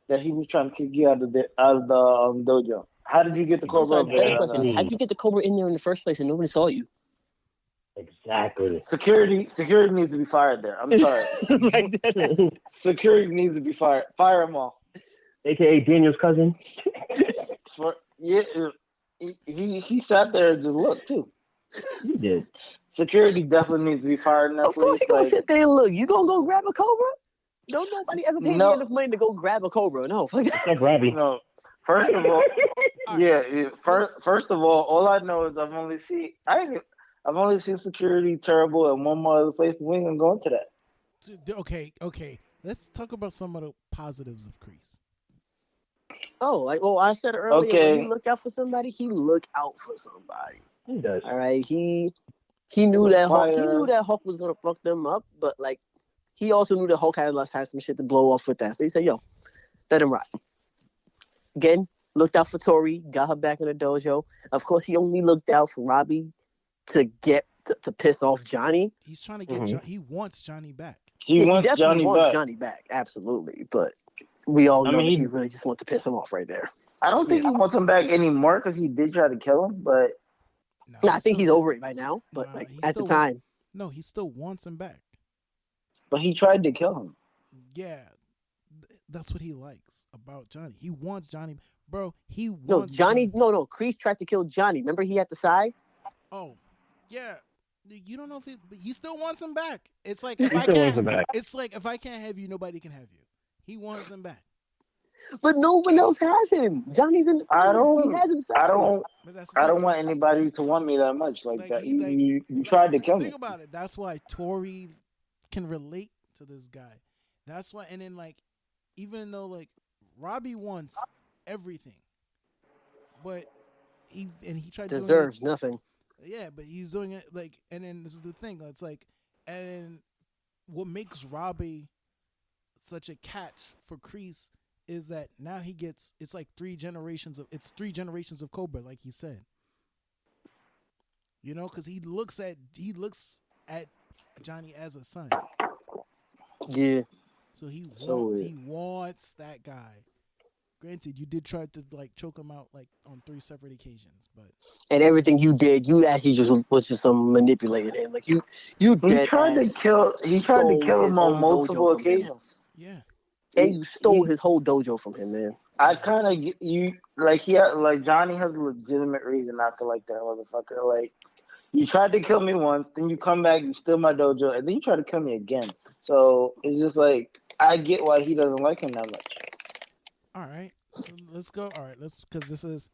that he was trying to kick you out of the dojo. How did you get the Cobra over there? How did you get the Cobra in there in the first place and nobody saw you? Exactly. Security needs to be fired there. I'm sorry. Security needs to be fired. Fire them all. AKA Daniel's cousin. He sat there and just looked too. He did. Security definitely needs to be fired in that Of course, place. You gonna sit there and look. You gonna go grab a Cobra? Don't nobody ever pay me enough money to go grab a Cobra. No, fuck that. Except Robbie. No. First of all, First of all I know is I've only seen security terrible at one more other place. But we ain't gonna go into that. Okay. Let's talk about some of the positives of Kreese. Oh, I said earlier, when he looked out for somebody, he looked out for somebody. He does. All right, he knew that Hulk. He knew that Hulk was gonna fuck them up, but like, he also knew that Hulk had some shit to blow off with that. So he said, "Yo, let him ride." Again, looked out for Tori, got her back in the dojo. Of course, he only looked out for Robbie to get to piss off Johnny. He's trying to get he wants Johnny back. He definitely wants Johnny back, absolutely. But we all know that he really just wants to piss him off right there. I don't think he wants him back anymore because he did try to kill him, but no, I think he's over it by now. But at the time, no, he still wants him back. But he tried to kill him. Yeah, that's what he likes about Johnny. He wants Johnny, bro. He wants Johnny. No. Kreese tried to kill Johnny. Remember, he had the side. Oh, yeah. You don't know but he still wants him back. It's like if I can't have you, nobody can have you. He wants him back. But no one else has him. Johnny's in. He has himself. I don't want anybody to want me that much like that. You tried to kill me. Think about it. That's why Tori can relate to this guy. That's why. And then even though Robbie wants everything, but he tried deserves nothing. Yeah, but he's doing it and then this is the thing. It's and what makes Robbie such a catch for Kreese is that now it's 3 generations of Cobra, like he said. You know, because he looks at Johnny as a son. Yeah. So he wants that guy. Granted, you did try to choke him out on 3 separate occasions, but and everything you did, you actually was just some manipulating him. Like you He tried to kill him on multiple occasions. Yeah. And you stole his whole dojo from him, man. I kind of Johnny has a legitimate reason not to like that motherfucker. You tried to kill me once, then you come back, you steal my dojo, and then you try to kill me again. So it's just I get why he doesn't like him that much. All right, so let's go. All right, because this is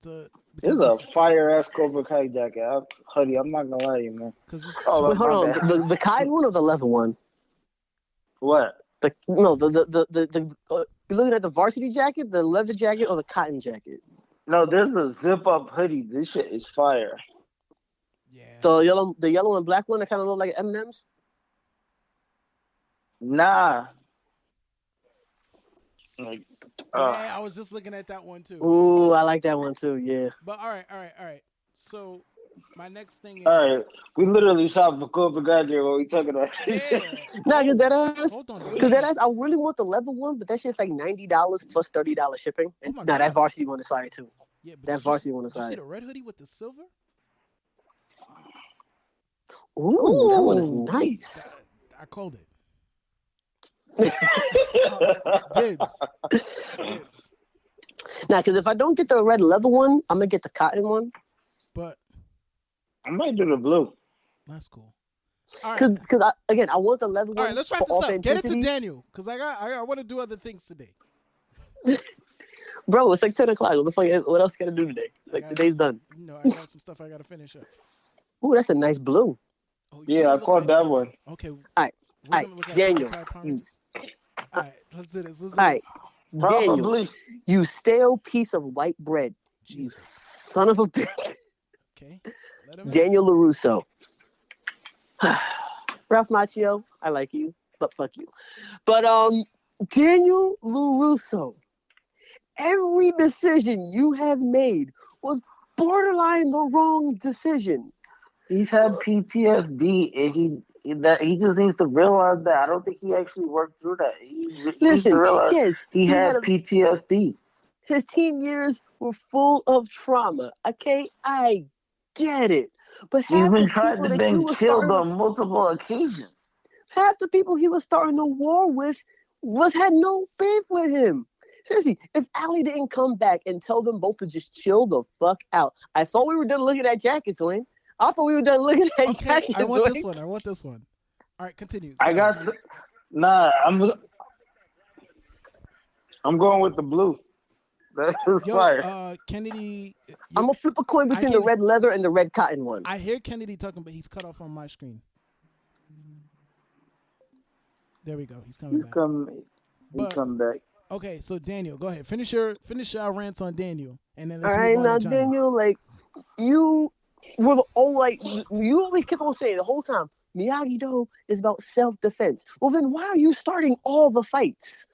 this is a fire ass Cobra Kai jacket, hoodie. I'm not gonna lie to you, man. Hold on, the Kai one or the leather one? What? The You looking at the varsity jacket, the leather jacket, or the cotton jacket? No, there's a zip-up hoodie. This shit is fire. Yeah. The yellow and black one that kind of look like M&Ms. Nah. Like, yeah, I was just looking at that one too. Ooh, I like that one too. Yeah. But all right. So my next thing is. All right, we literally shopped for Cobra Kai when we talking about this. Yeah. Nah, because that ass. Hold on. Because that ass, I really want the leather one, but that shit's like $90 plus $30 shipping. And that varsity one is fire too. Yeah, but that varsity one is fire. You see the red hoodie with the silver? Ooh, that one is nice. I called it. Dibs. Now, because if I don't get the red leather one, I'm gonna get the cotton one. But I might do the blue. That's cool. Because I want the leather one. All right, let's wrap this up. Get it to Daniel, because I want to do other things today. Bro, it's like 10 o'clock. What the fuck? What else you got to do today? Like, the day's done. No, I got some stuff I got to finish up. Ooh, that's a nice blue. Oh, yeah, I caught that one. Okay. All right, Daniel. All right, let's do this. All right, Daniel, you stale piece of white bread. Jesus. You son of a bitch. Okay. Daniel LaRusso. Ralph Macchio, I like you, but fuck you. But Daniel LaRusso, every decision you have made was borderline the wrong decision. He's had PTSD, and he just needs to realize that. I don't think he actually worked through that. He needs to realize he had PTSD. His teen years were full of trauma. Okay, I get it. But he's been tried to be killed on multiple occasions. Half the people he was starting a war with had no beef with him. Seriously, if Allie didn't come back and tell them both to just chill the fuck out, I thought we were done looking at jackets, Dwayne. I thought we were done looking at jackets. I want this one. All right, continue. Sorry. I'm going with the blue. That's fire. Kennedy. I'm gonna flip a coin between the red leather and the red cotton one. I hear Kennedy talking, but he's cut off on my screen. There we go. He's coming back. He's come back. Okay, so Daniel, go ahead. Finish your rants on Daniel, and then let's all right, now Daniel, like you were you only kept on saying the whole time Miyagi-Do is about self-defense. Well, then why are you starting all the fights?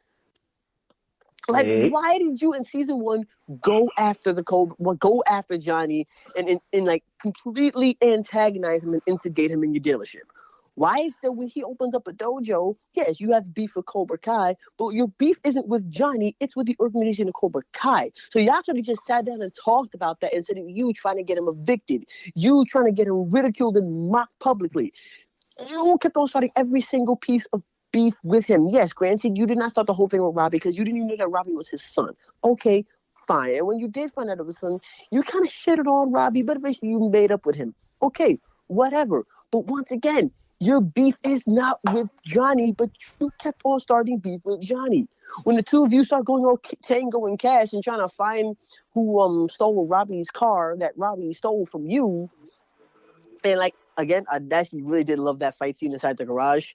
Like, why did you in season 1 go after go after Johnny and like completely antagonize him and instigate him in your dealership? Why is that when he opens up a dojo, yes, you have beef with Cobra Kai, but your beef isn't with Johnny, it's with the organization of Cobra Kai. So y'all could have just sat down and talked about that instead of you trying to get him evicted, you trying to get him ridiculed and mocked publicly. You kept on starting every single piece of beef with him. Yes, granted, you did not start the whole thing with Robbie because you didn't even know that Robbie was his son. Okay, fine. And when you did find out it was his son, you kind of shitted on Robbie, but eventually you made up with him. Okay, whatever. But once again, your beef is not with Johnny, but you kept on starting beef with Johnny. When the two of you start going on Tango and Cash and trying to find who stole Robbie's car that Robbie stole from you, and like, again, I actually really did love that fight scene inside the garage.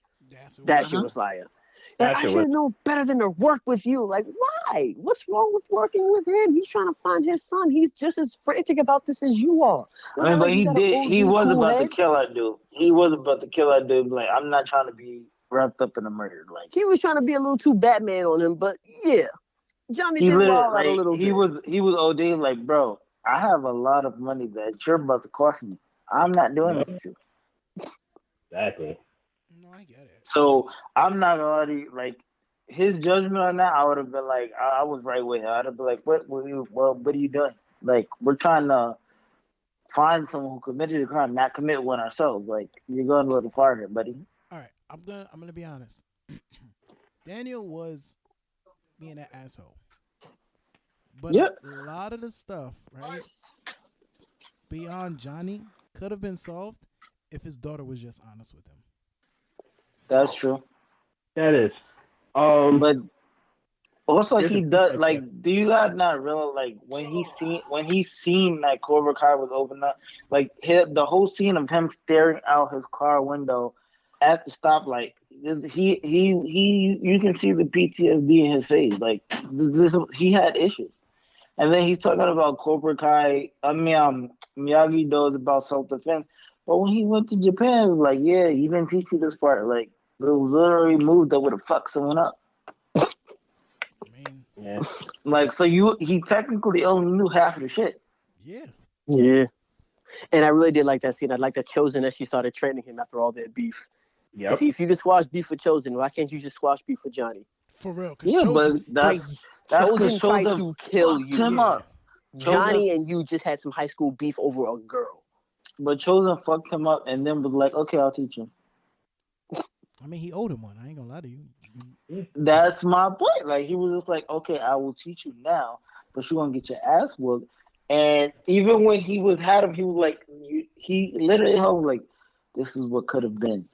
That shit was fire. Like, I should have known better than to work with you. Like, why? What's wrong with working with him? He's trying to find his son. He's just as frantic about this as you are. I mean, but he was about to kill that dude. He was about to kill that dude. Like, I'm not trying to be wrapped up in a murder. Like, he was trying to be a little too Batman on him, but yeah, Johnny did ball out a little bit. He was OD like, bro, I have a lot of money that you're about to cost me. I'm not doing this with you. Exactly. No, I get it. So I'm not gonna like his judgment on that. I would have been like, I was right with him. I'd have been like, what are you doing? Like, we're trying to find someone who committed a crime, not commit one ourselves. Like, you're going a little far here, buddy. All right, I'm gonna be honest. Daniel was being an asshole, but a lot of the stuff, right, beyond Johnny, could have been solved if his daughter was just honest with him. That's true. That is. But also he does like. Do you guys not realize like when he seen that Cobra Kai was open up, like the whole scene of him staring out his car window, at the stoplight. You can see the PTSD in his face. Like he had issues. And then he's talking about Cobra Kai. Miyagi knows about self defense. But when he went to Japan, it was like, yeah, he didn't teach you this part. Like, there was literally moves that would have fucked someone up. I mean, Yeah. Like, so he technically only knew half of the shit. Yeah. Yeah. And I really did like that scene. I like that Chosen as she started training him after all their beef. Yep. See, if you can squash beef with Chosen, why can't you just squash beef with Johnny? For real. Yeah, Chosen, but that's Chosen tried to kill you. Him up. Johnny and you just had some high school beef over a girl. But Chosen fucked him up and then was like, okay, I'll teach him. I mean, he owed him one. I ain't gonna lie to you. That's my point. Like, he was just like, okay, I will teach you now, but you're gonna get your ass whooped. And even when he had him, he was like, he literally was like, this is what could have been.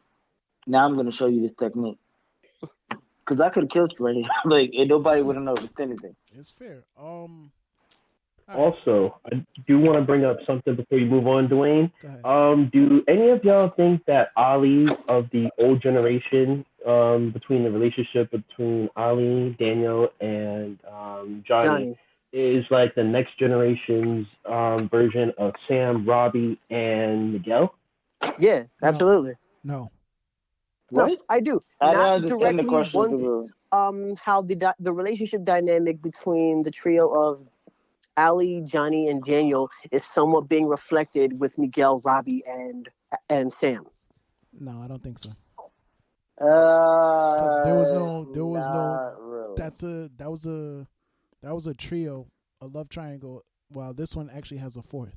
Now I'm gonna show you this technique. Because I could have killed you right here. Like, and nobody would have noticed anything. It's fair. Also, I do want to bring up something before you move on, Dwayne. Do any of y'all think that Ali of the old generation, between the relationship between Ali, Daniel, and Johnny, is like the next generation's version of Sam, Robbie, and Miguel? Yeah, absolutely. No. What? No, I do. I don't Not understand the directly question. how the relationship dynamic between the trio of Ali, Johnny, and Daniel is somewhat being reflected with Miguel, Robbie, and Sam. No, I don't think so. Because there was no. Really. That was a trio, a love triangle. While this one actually has a fourth.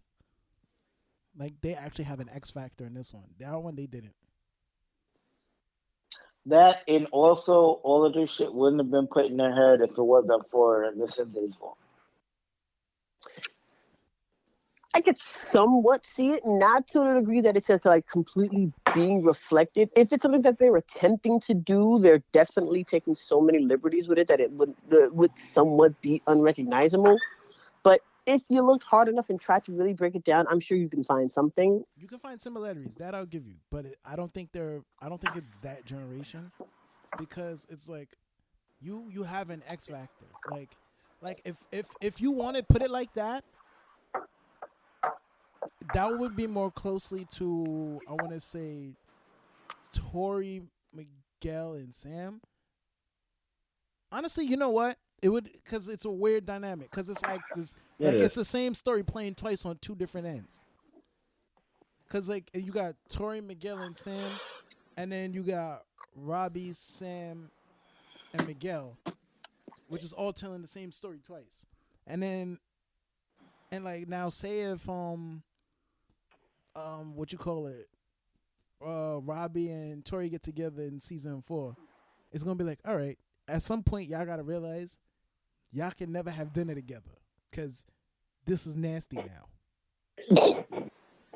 Like, they actually have an X factor in this one. That one they didn't. That, and also all of this shit wouldn't have been put in their head if it wasn't for the Sensei's fault. I could somewhat see it, not to the degree that it's like completely being reflected. If it's something that they're attempting to do, they're definitely taking so many liberties with it that it would somewhat be unrecognizable. But if you looked hard enough and tried to really break it down, I'm sure you can find something. You can find similarities. That I'll give you, but I don't think it's that generation, because it's like you have an X factor. Like if you want to put it like that. That would be more closely to, I want to say, Tori, Miguel, and Sam. Honestly, you know what? It would, because it's a weird dynamic. Because it's like this, it's the same story playing twice on two different ends. Because like you got Tori, Miguel, and Sam, and then you got Robbie, Sam, and Miguel, which is all telling the same story twice. And like now, say if what you call it, Robbie and Tori get together in season 4, it's gonna be like, all right, at some point y'all gotta realize y'all can never have dinner together because this is nasty now.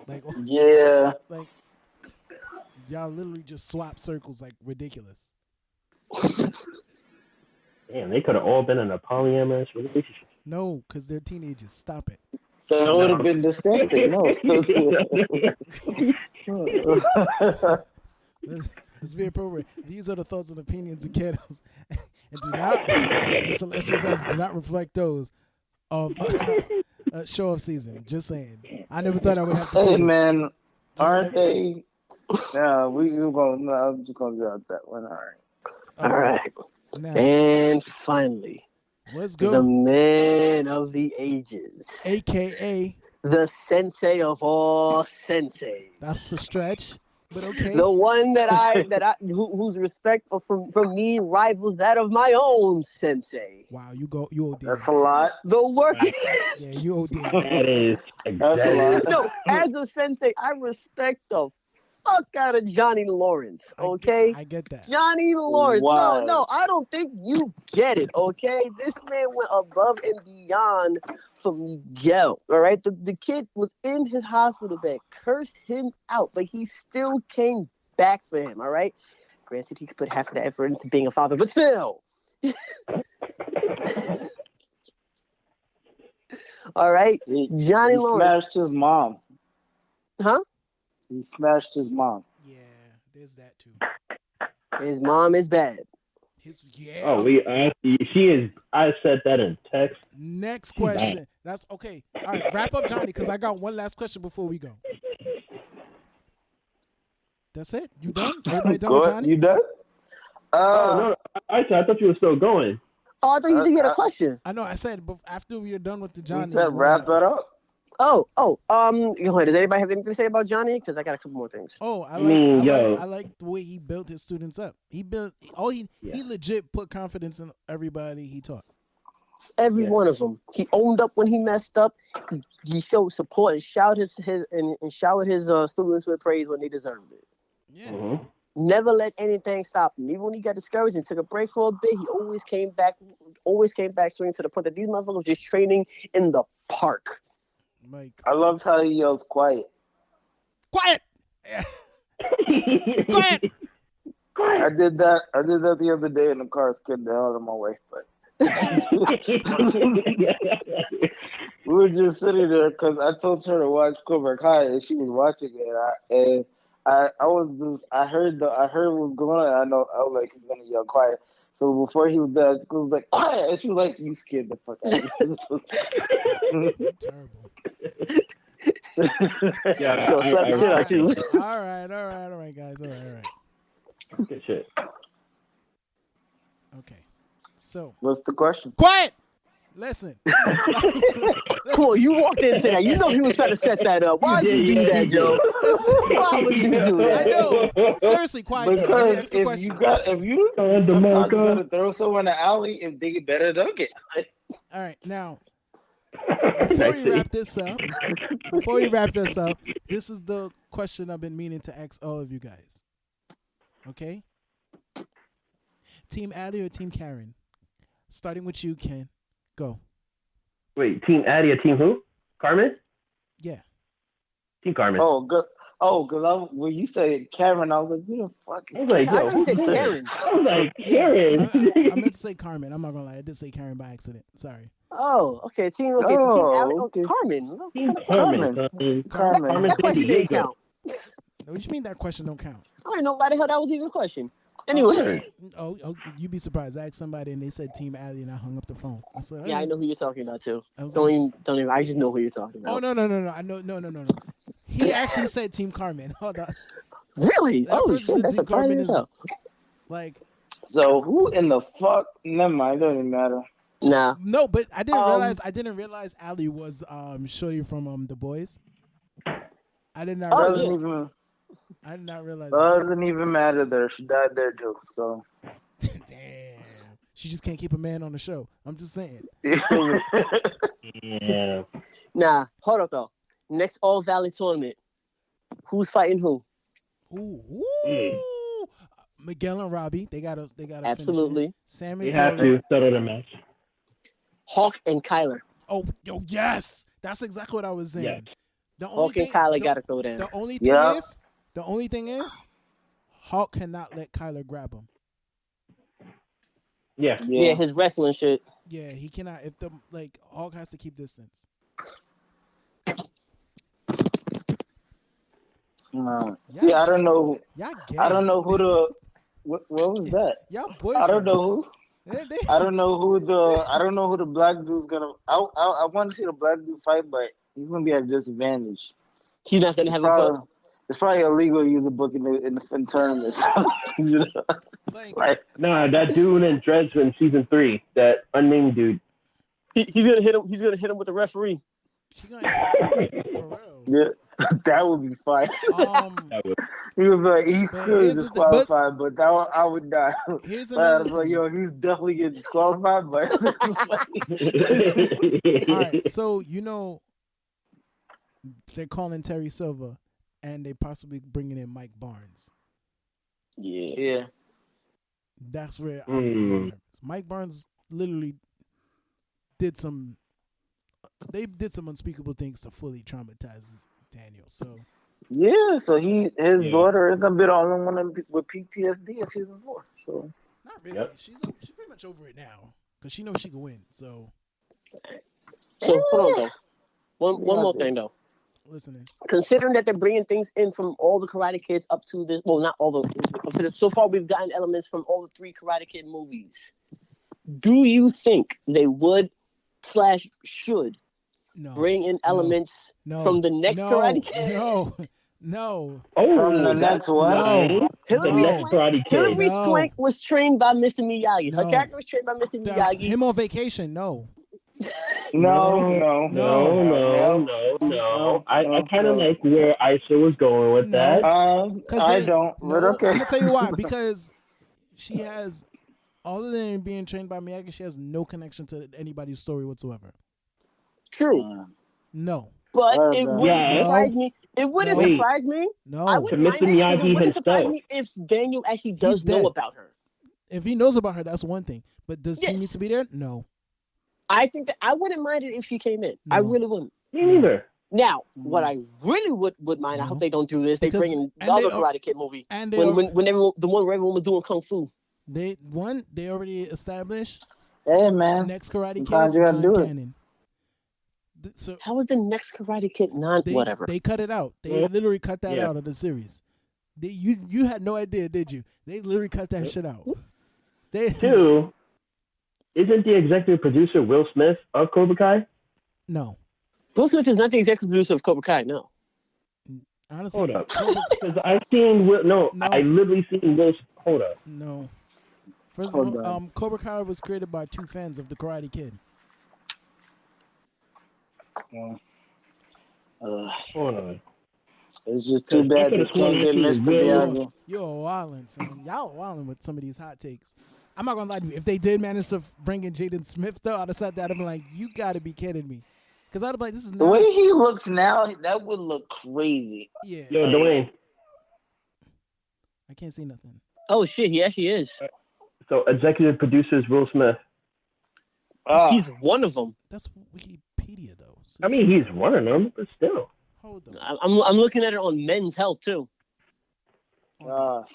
Like, yeah, like y'all literally just swap circles like ridiculous. Damn, they could have all been in a polyamorous relationship. No, because they're teenagers. Stop it. That would have been disgusting. No. Let's be appropriate. These are the thoughts and opinions of Kettles, and the Celestials House do not reflect those of show of season. Just saying. I never thought I would have to say this. Hey man, aren't they? No, I'm just gonna drop that one. All right. Now, and finally, let's go. The man of the ages, AKA the sensei of all sensei. That's a stretch, but okay. The one whose respect from me rivals that of my own sensei. Wow, you OD. That's a lot. The work. Yeah, you OD. That is That's a lot. No, as a sensei, I respect the fuck out of Johnny Lawrence, okay? I get that. Johnny Lawrence. Wow. No, I don't think you get it, okay? This man went above and beyond for Miguel, all right? The kid was in his hospital bed, cursed him out, but he still came back for him, all right? Granted, he could put half of the effort into being a father, but still. All right? Johnny Lawrence. Smashed his mom. Huh? He smashed his mom. Yeah, There's that too. His mom is bad. Oh, she is. I said that in text. Next question. That's okay. All right, wrap up, Johnny, because I got one last question before we go. That's it. You done? Everybody done with Johnny? You done? No. I thought you were still going. Oh, I thought you said you had a question. I know. I said, but after we are done with the Johnny, you said wrap that up. Go ahead. Does anybody have anything to say about Johnny? Because I got a couple more things. Oh, I like the way he built his students up. He legit put confidence in everybody he taught. Every one of them. He owned up when he messed up. He showed support and showered his students with praise when they deserved it. Yeah. Mm-hmm. Never let anything stop him. Even when he got discouraged and took a break for a bit, he always came back swinging to the point that these motherfuckers were just training in the park. Mike. I loved how he yells quiet. Quiet! Quiet! I did that the other day in the car, scared the hell out of my wife, but we were just sitting there because I told her to watch Cobra Kai and she was watching it. I heard what was going on. I was like, he's gonna yell quiet. So before he was there, I was like, quiet, and she was like, you scared the fuck out of me. Terrible. Yeah, so slap the shit out you. All right, guys. All right. Good shit. Okay. So what's the question? Quiet! Listen. Cool, you walked into that. You know he was trying to set that up. Why did you do that, Joe? Why would you do that? I know. Seriously, quiet. Because if you sometimes gotta throw someone in the alley if they get better dunk it. All right, now before we wrap this up, this is the question I've been meaning to ask all of you guys. Okay? Team Addy or Team Karen? Starting with you, Ken. Go. Wait, Team Addy or Team who? Carmen? Yeah. Team Carmen. Oh, good. Oh, because when you said Karen, I was like, you the fuck? I was like, yo, I said Karen. I was like, Karen. I meant to say Carmen. I'm not gonna lie. I did say Karen by accident. Sorry. Oh, okay. So Team Alec, Carmen. Team Carmen. Carmen. That question didn't count. What you mean that question don't count? I didn't know why the hell that was even a question. Anyway. Oh, you'd be surprised. I asked somebody and they said Team Addy and I hung up the phone. I said, yeah, I know who you're talking about too. Don't even. I just know who you're talking about. Oh no. I know no. He actually said Team Carmen. Hold on. Really? Oh shit, that's surprising as hell. Like. So who in the fuck? Never mind. It doesn't matter. Nah. No, but I didn't realize Ali was Shorty from The Boys. I did not realize. I did not realize. Doesn't even matter there. She died there too. So. Damn. She just can't keep a man on the show. I'm just saying. Yeah. Nah. Hold up though. Next All Valley tournament. Who's fighting who? Ooh. Miguel and Robbie. They got to. Absolutely. Sam and they have to settle the match. Hawk and Kyler. Oh, yes. That's exactly what I was saying. Yeah. Hawk and Kyler got to throw down. The only thing is, Hawk cannot let Kyler grab him. Yeah. Yeah, his wrestling shit. Yeah, he cannot. Hawk has to keep distance. See, I don't know. I don't know who the. What was that? Y'all boy. I don't know who. I don't know who the black dude's gonna. I want to see the black dude fight, but he's gonna be at a disadvantage. He's not gonna have a book. It's probably illegal to use a book in tournaments. You know? Nah, that dude in Dreads in season 3, that unnamed dude. He's gonna hit him. He's gonna hit him with the referee. For real. Yeah, that would be fine. He would be like, he's still disqualified, but I would die. Here's another like, yo, he's definitely getting disqualified, but. All right, so they're calling Terry Silver, and they possibly bringing in Mike Barnes. Yeah. That's where I'm nervous. Mike Barnes literally did some unspeakable things to fully traumatize Daniel. So yeah, so his daughter is gonna be the only one with PTSD in season 4. So not really. Yep. She's pretty much over it now because she knows she can win. So hold on though. One more thing though. Listening. Considering that they're bringing things in from all the Karate Kids up to this, well, not all the, so far we've gotten elements from all the 3 Karate Kid movies. Do you think they would / should bring in elements from the next Karate Kid? No. Oh, from the next one? No. Hillary Swank was trained by Mr. Miyagi. Her character was trained by Mr. That's Miyagi. him on vacation. No. No. I kind of like where Isa was going with that. I don't. But okay. I'm gonna tell you why. Because she has, other than being trained by Miyagi, she has no connection to anybody's story whatsoever. True. No. But it wouldn't surprise me. It wouldn't surprise me. No. I wouldn't mind it because it wouldn't surprise me if Daniel actually does know about her. If he knows about her, that's one thing. But does he need to be there? No. I think that I wouldn't mind it if she came in. No. I really wouldn't. Me neither. Now, what I really would mind, I hope they don't do this. They bring in the other Karate Kid movie when everyone, the one where everyone was doing kung fu. They already established. Hey man, next Karate Kid canon. So how was the next Karate Kid whatever? They cut it out. They literally cut that out of the series. You had no idea, did you? They literally cut that shit out. Two, isn't the executive producer Will Smith of Cobra Kai? No. Will Smith is not the executive producer of Cobra Kai, no. Honestly. Hold up. Because I've seen I literally seen Will. Hold up. No. First of all, Cobra Kai was created by 2 fans of the Karate Kid. Hold on. It's just too bad they can't get Mr. Miyagi. You're wildin', son. Y'all wildin' with some of these hot takes. I'm not gonna lie to you. If they did manage to bring in Jaden Smith, though, I'd have sat there and been like, "You gotta be kidding me," because I'd be like, "This is not." The way he looks now, that would look crazy. Yeah. Yo, Dwayne. I can't see nothing. Oh shit, he actually is. So executive producer is Will Smith. He's one of them. That's Wikipedia, though. So I mean, he's one of them, but still. Hold on. I'm looking at it on Men's Health too. So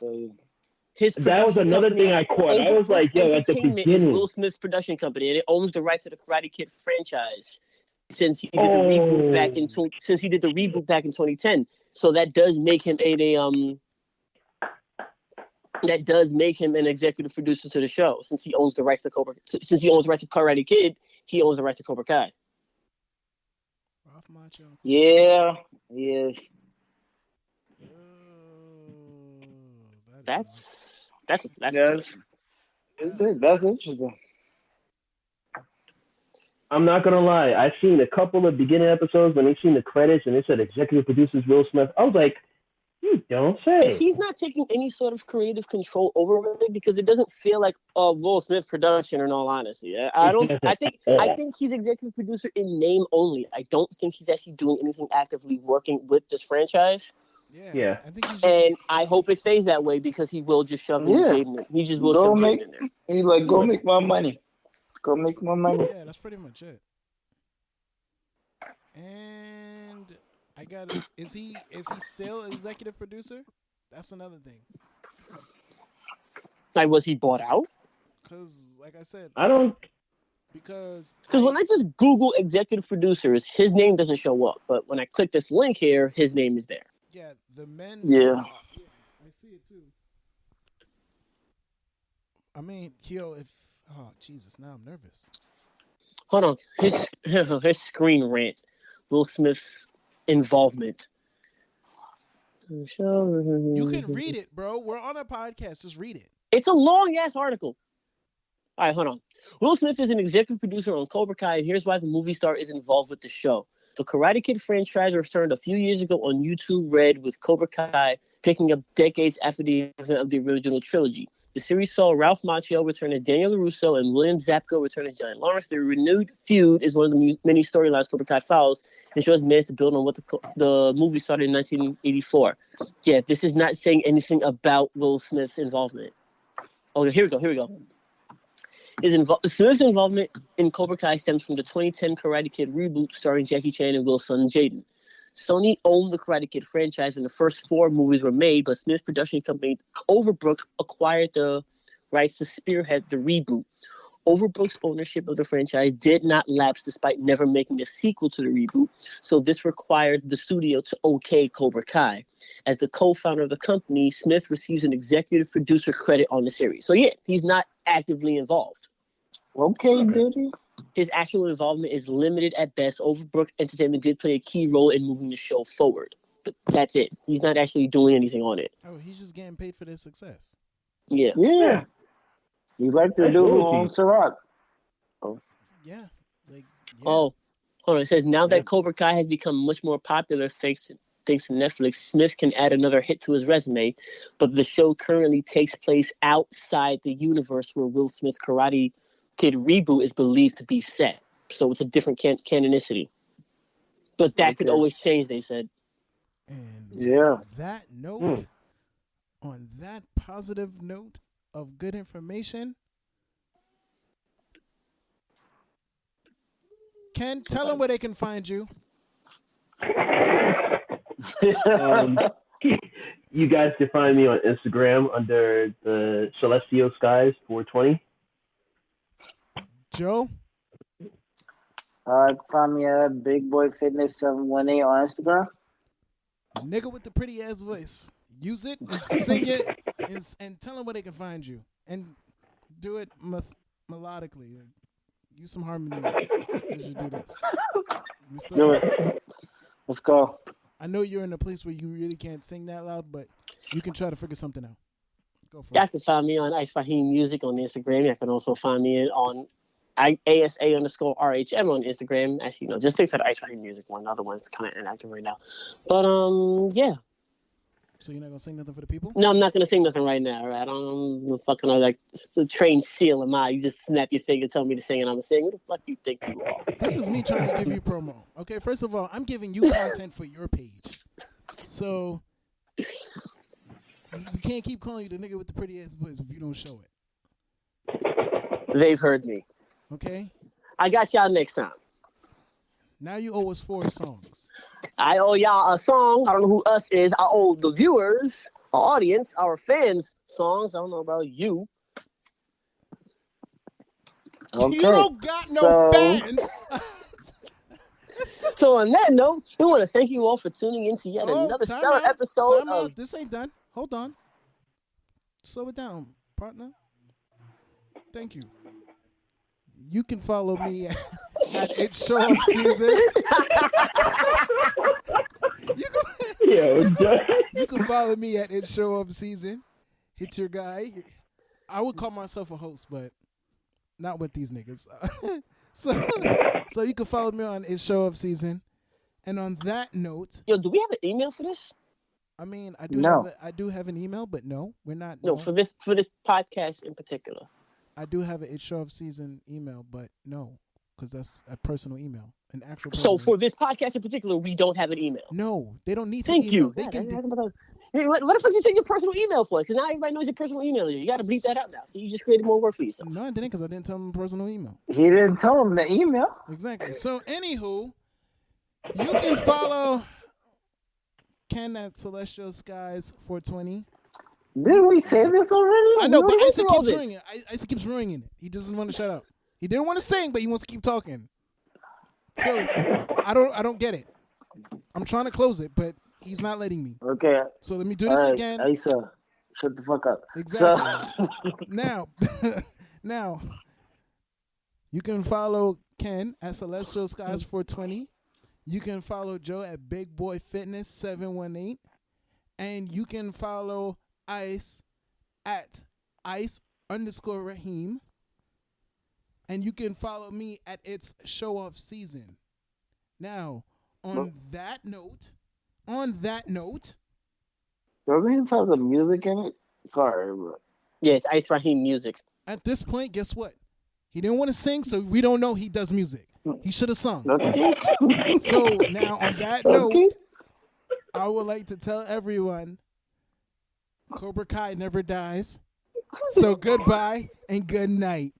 that was another thing I caught. I was like, yo, at the beginning. Is Will Smith's production company, and it owns the rights to the Karate Kid franchise since he did the reboot back in 2010. So that does make him an executive producer to the show since he owns the rights to Karate Kid. He owns the rights to Cobra Kai. Ralph Macchio. Yeah. Yes. That's interesting. I'm not gonna lie. I've seen a couple of beginning episodes when they seen the credits and it said executive producers Will Smith. I was like, you don't say. He's not taking any sort of creative control over it because it doesn't feel like a Will Smith production. In all honesty, I think he's executive producer in name only. I don't think he's actually doing anything actively working with this franchise. Yeah. I hope it stays that way because he will just shove Jaden in. He just will shove Jaden in there. He's like, go make my money. Go make my money. Yeah, that's pretty much it. And I got it. Is he still executive producer? That's another thing. Like, was he bought out? Because, like I said, I don't. Because when I just Google executive producers, his name doesn't show up. But when I click this link here, his name is there. Yeah, the men. Yeah. I see it too. I mean, Jesus, now I'm nervous. Hold on. His screen rant. Will Smith's involvement. You can read it, bro. We're on a podcast. Just read it. It's a long-ass article. All right, hold on. Will Smith is an executive producer on Cobra Kai, and here's why the movie star is involved with the show. The Karate Kid franchise returned a few years ago on YouTube Red with Cobra Kai picking up decades after the event of the original trilogy. The series saw Ralph Macchio return as Daniel LaRusso and William Zabka return as Johnny Lawrence. The renewed feud is one of the many storylines Cobra Kai follows and shows managed to build on what the movie started in 1984. Yeah, this is not saying anything about Will Smith's involvement. Okay, here we go. Smith's involvement in Cobra Kai stems from the 2010 Karate Kid reboot starring Jackie Chan and Will's son Jaden. Sony owned the Karate Kid franchise when the first 4 movies were made, but Smith's production company Overbrook acquired the rights to spearhead the reboot. Overbrook's ownership of the franchise did not lapse despite never making a sequel to the reboot, so this required the studio to okay Cobra Kai. As the co-founder of the company, Smith receives an executive producer credit on the series. So yeah, he's not actively involved. Okay, did he? His actual involvement is limited at best. Overbrook Entertainment did play a key role in moving the show forward, but that's it. He's not actually doing anything on it. Oh, he's just getting paid for their success. Yeah. Yeah. You like the dude who owns Ciroc. Oh. Yeah. Oh, hold on. It says, now that Cobra Kai has become much more popular thanks to Netflix, Smith can add another hit to his resume, but the show currently takes place outside the universe where Will Smith's Karate Kid reboot is believed to be set. So it's a different canonicity. But that could always change, they said. And that note, on that positive note of good information, Ken, tell them where they can find you. You guys can find me on Instagram under the Celestial Skies 420. Joe? Find me at Big Boy Fitness 718 on Instagram. Nigga with the pretty ass voice. Use it and sing it and tell them where they can find you. And do it melodically. Use some harmony as you do this. Do it. Let's go. I know you're in a place where you really can't sing that loud, but you can try to figure something out. Go for it. You can find me on Ice Raheem Music on Instagram. You can also find me on ASA_RHM on Instagram. Actually, no, just stick to the Ice Raheem Music one. The other one's kind of inactive right now. But, yeah. So you're not going to sing nothing for the people? No, I'm not going to sing nothing right now, right? I'm fucking like the trained seal am I. You just snap your finger, tell me to sing, and I'm going to sing. Who the fuck you think you are? This is me trying to give you promo. Okay, first of all, I'm giving you content for your page. So you can't keep calling you the nigga with the pretty ass voice if you don't show it. They've heard me. Okay? I got y'all next time. Now you owe us 4 songs. I owe y'all a song. I don't know who us is. I owe the viewers, our audience, our fans songs. I don't know about you. Okay. You don't got no fans. So on that note, we want to thank you all for tuning in to yet another stellar episode of... This ain't done. Hold on. Slow it down, partner. Thank you. You can follow me at It's Show Up Season. You can follow me at It's Show Up Season. It's your guy. I would call myself a host, but not with these niggas. So you can follow me on It's Show Up Season. And on that note, yo, do we have an email for this? I mean, I do have an email, but no, we're not. No, for this podcast in particular. I do have an It's Show Up Season email, but no, because that's a personal email, an actual. So for this podcast in particular, we don't have an email. No, they don't need to. Thank you. They can. What the fuck you take your personal email for? Because now everybody knows your personal email. You got to bleep that out now. So you just created more work for yourself. No, I didn't, because I didn't tell them personal email. He didn't tell him the email. Exactly. So anywho, you can follow Ken at Celestial Skies 420. Didn't we say this already? I know, but Isaac keeps ringing it. Isaac keeps ringing it. He doesn't want to shut up. He didn't want to sing, but he wants to keep talking. So I don't get it. I'm trying to close it, but he's not letting me. Okay. So let me do this again. Isa, shut the fuck up. Exactly. So. Now, you can follow Ken at Celestial Skies 420. You can follow Joe at Big Boy Fitness 718. And you can follow Ice at Ice_Raheem. And you can follow me at It's Show Off Season. Now, on that note, doesn't it have the music in it? Sorry, but yeah, it's Ice Raheem Music. At this point, guess what? He didn't want to sing, so we don't know he does music. He should have sung. So now, on that note, I would like to tell everyone, Cobra Kai never dies. So goodbye and good night.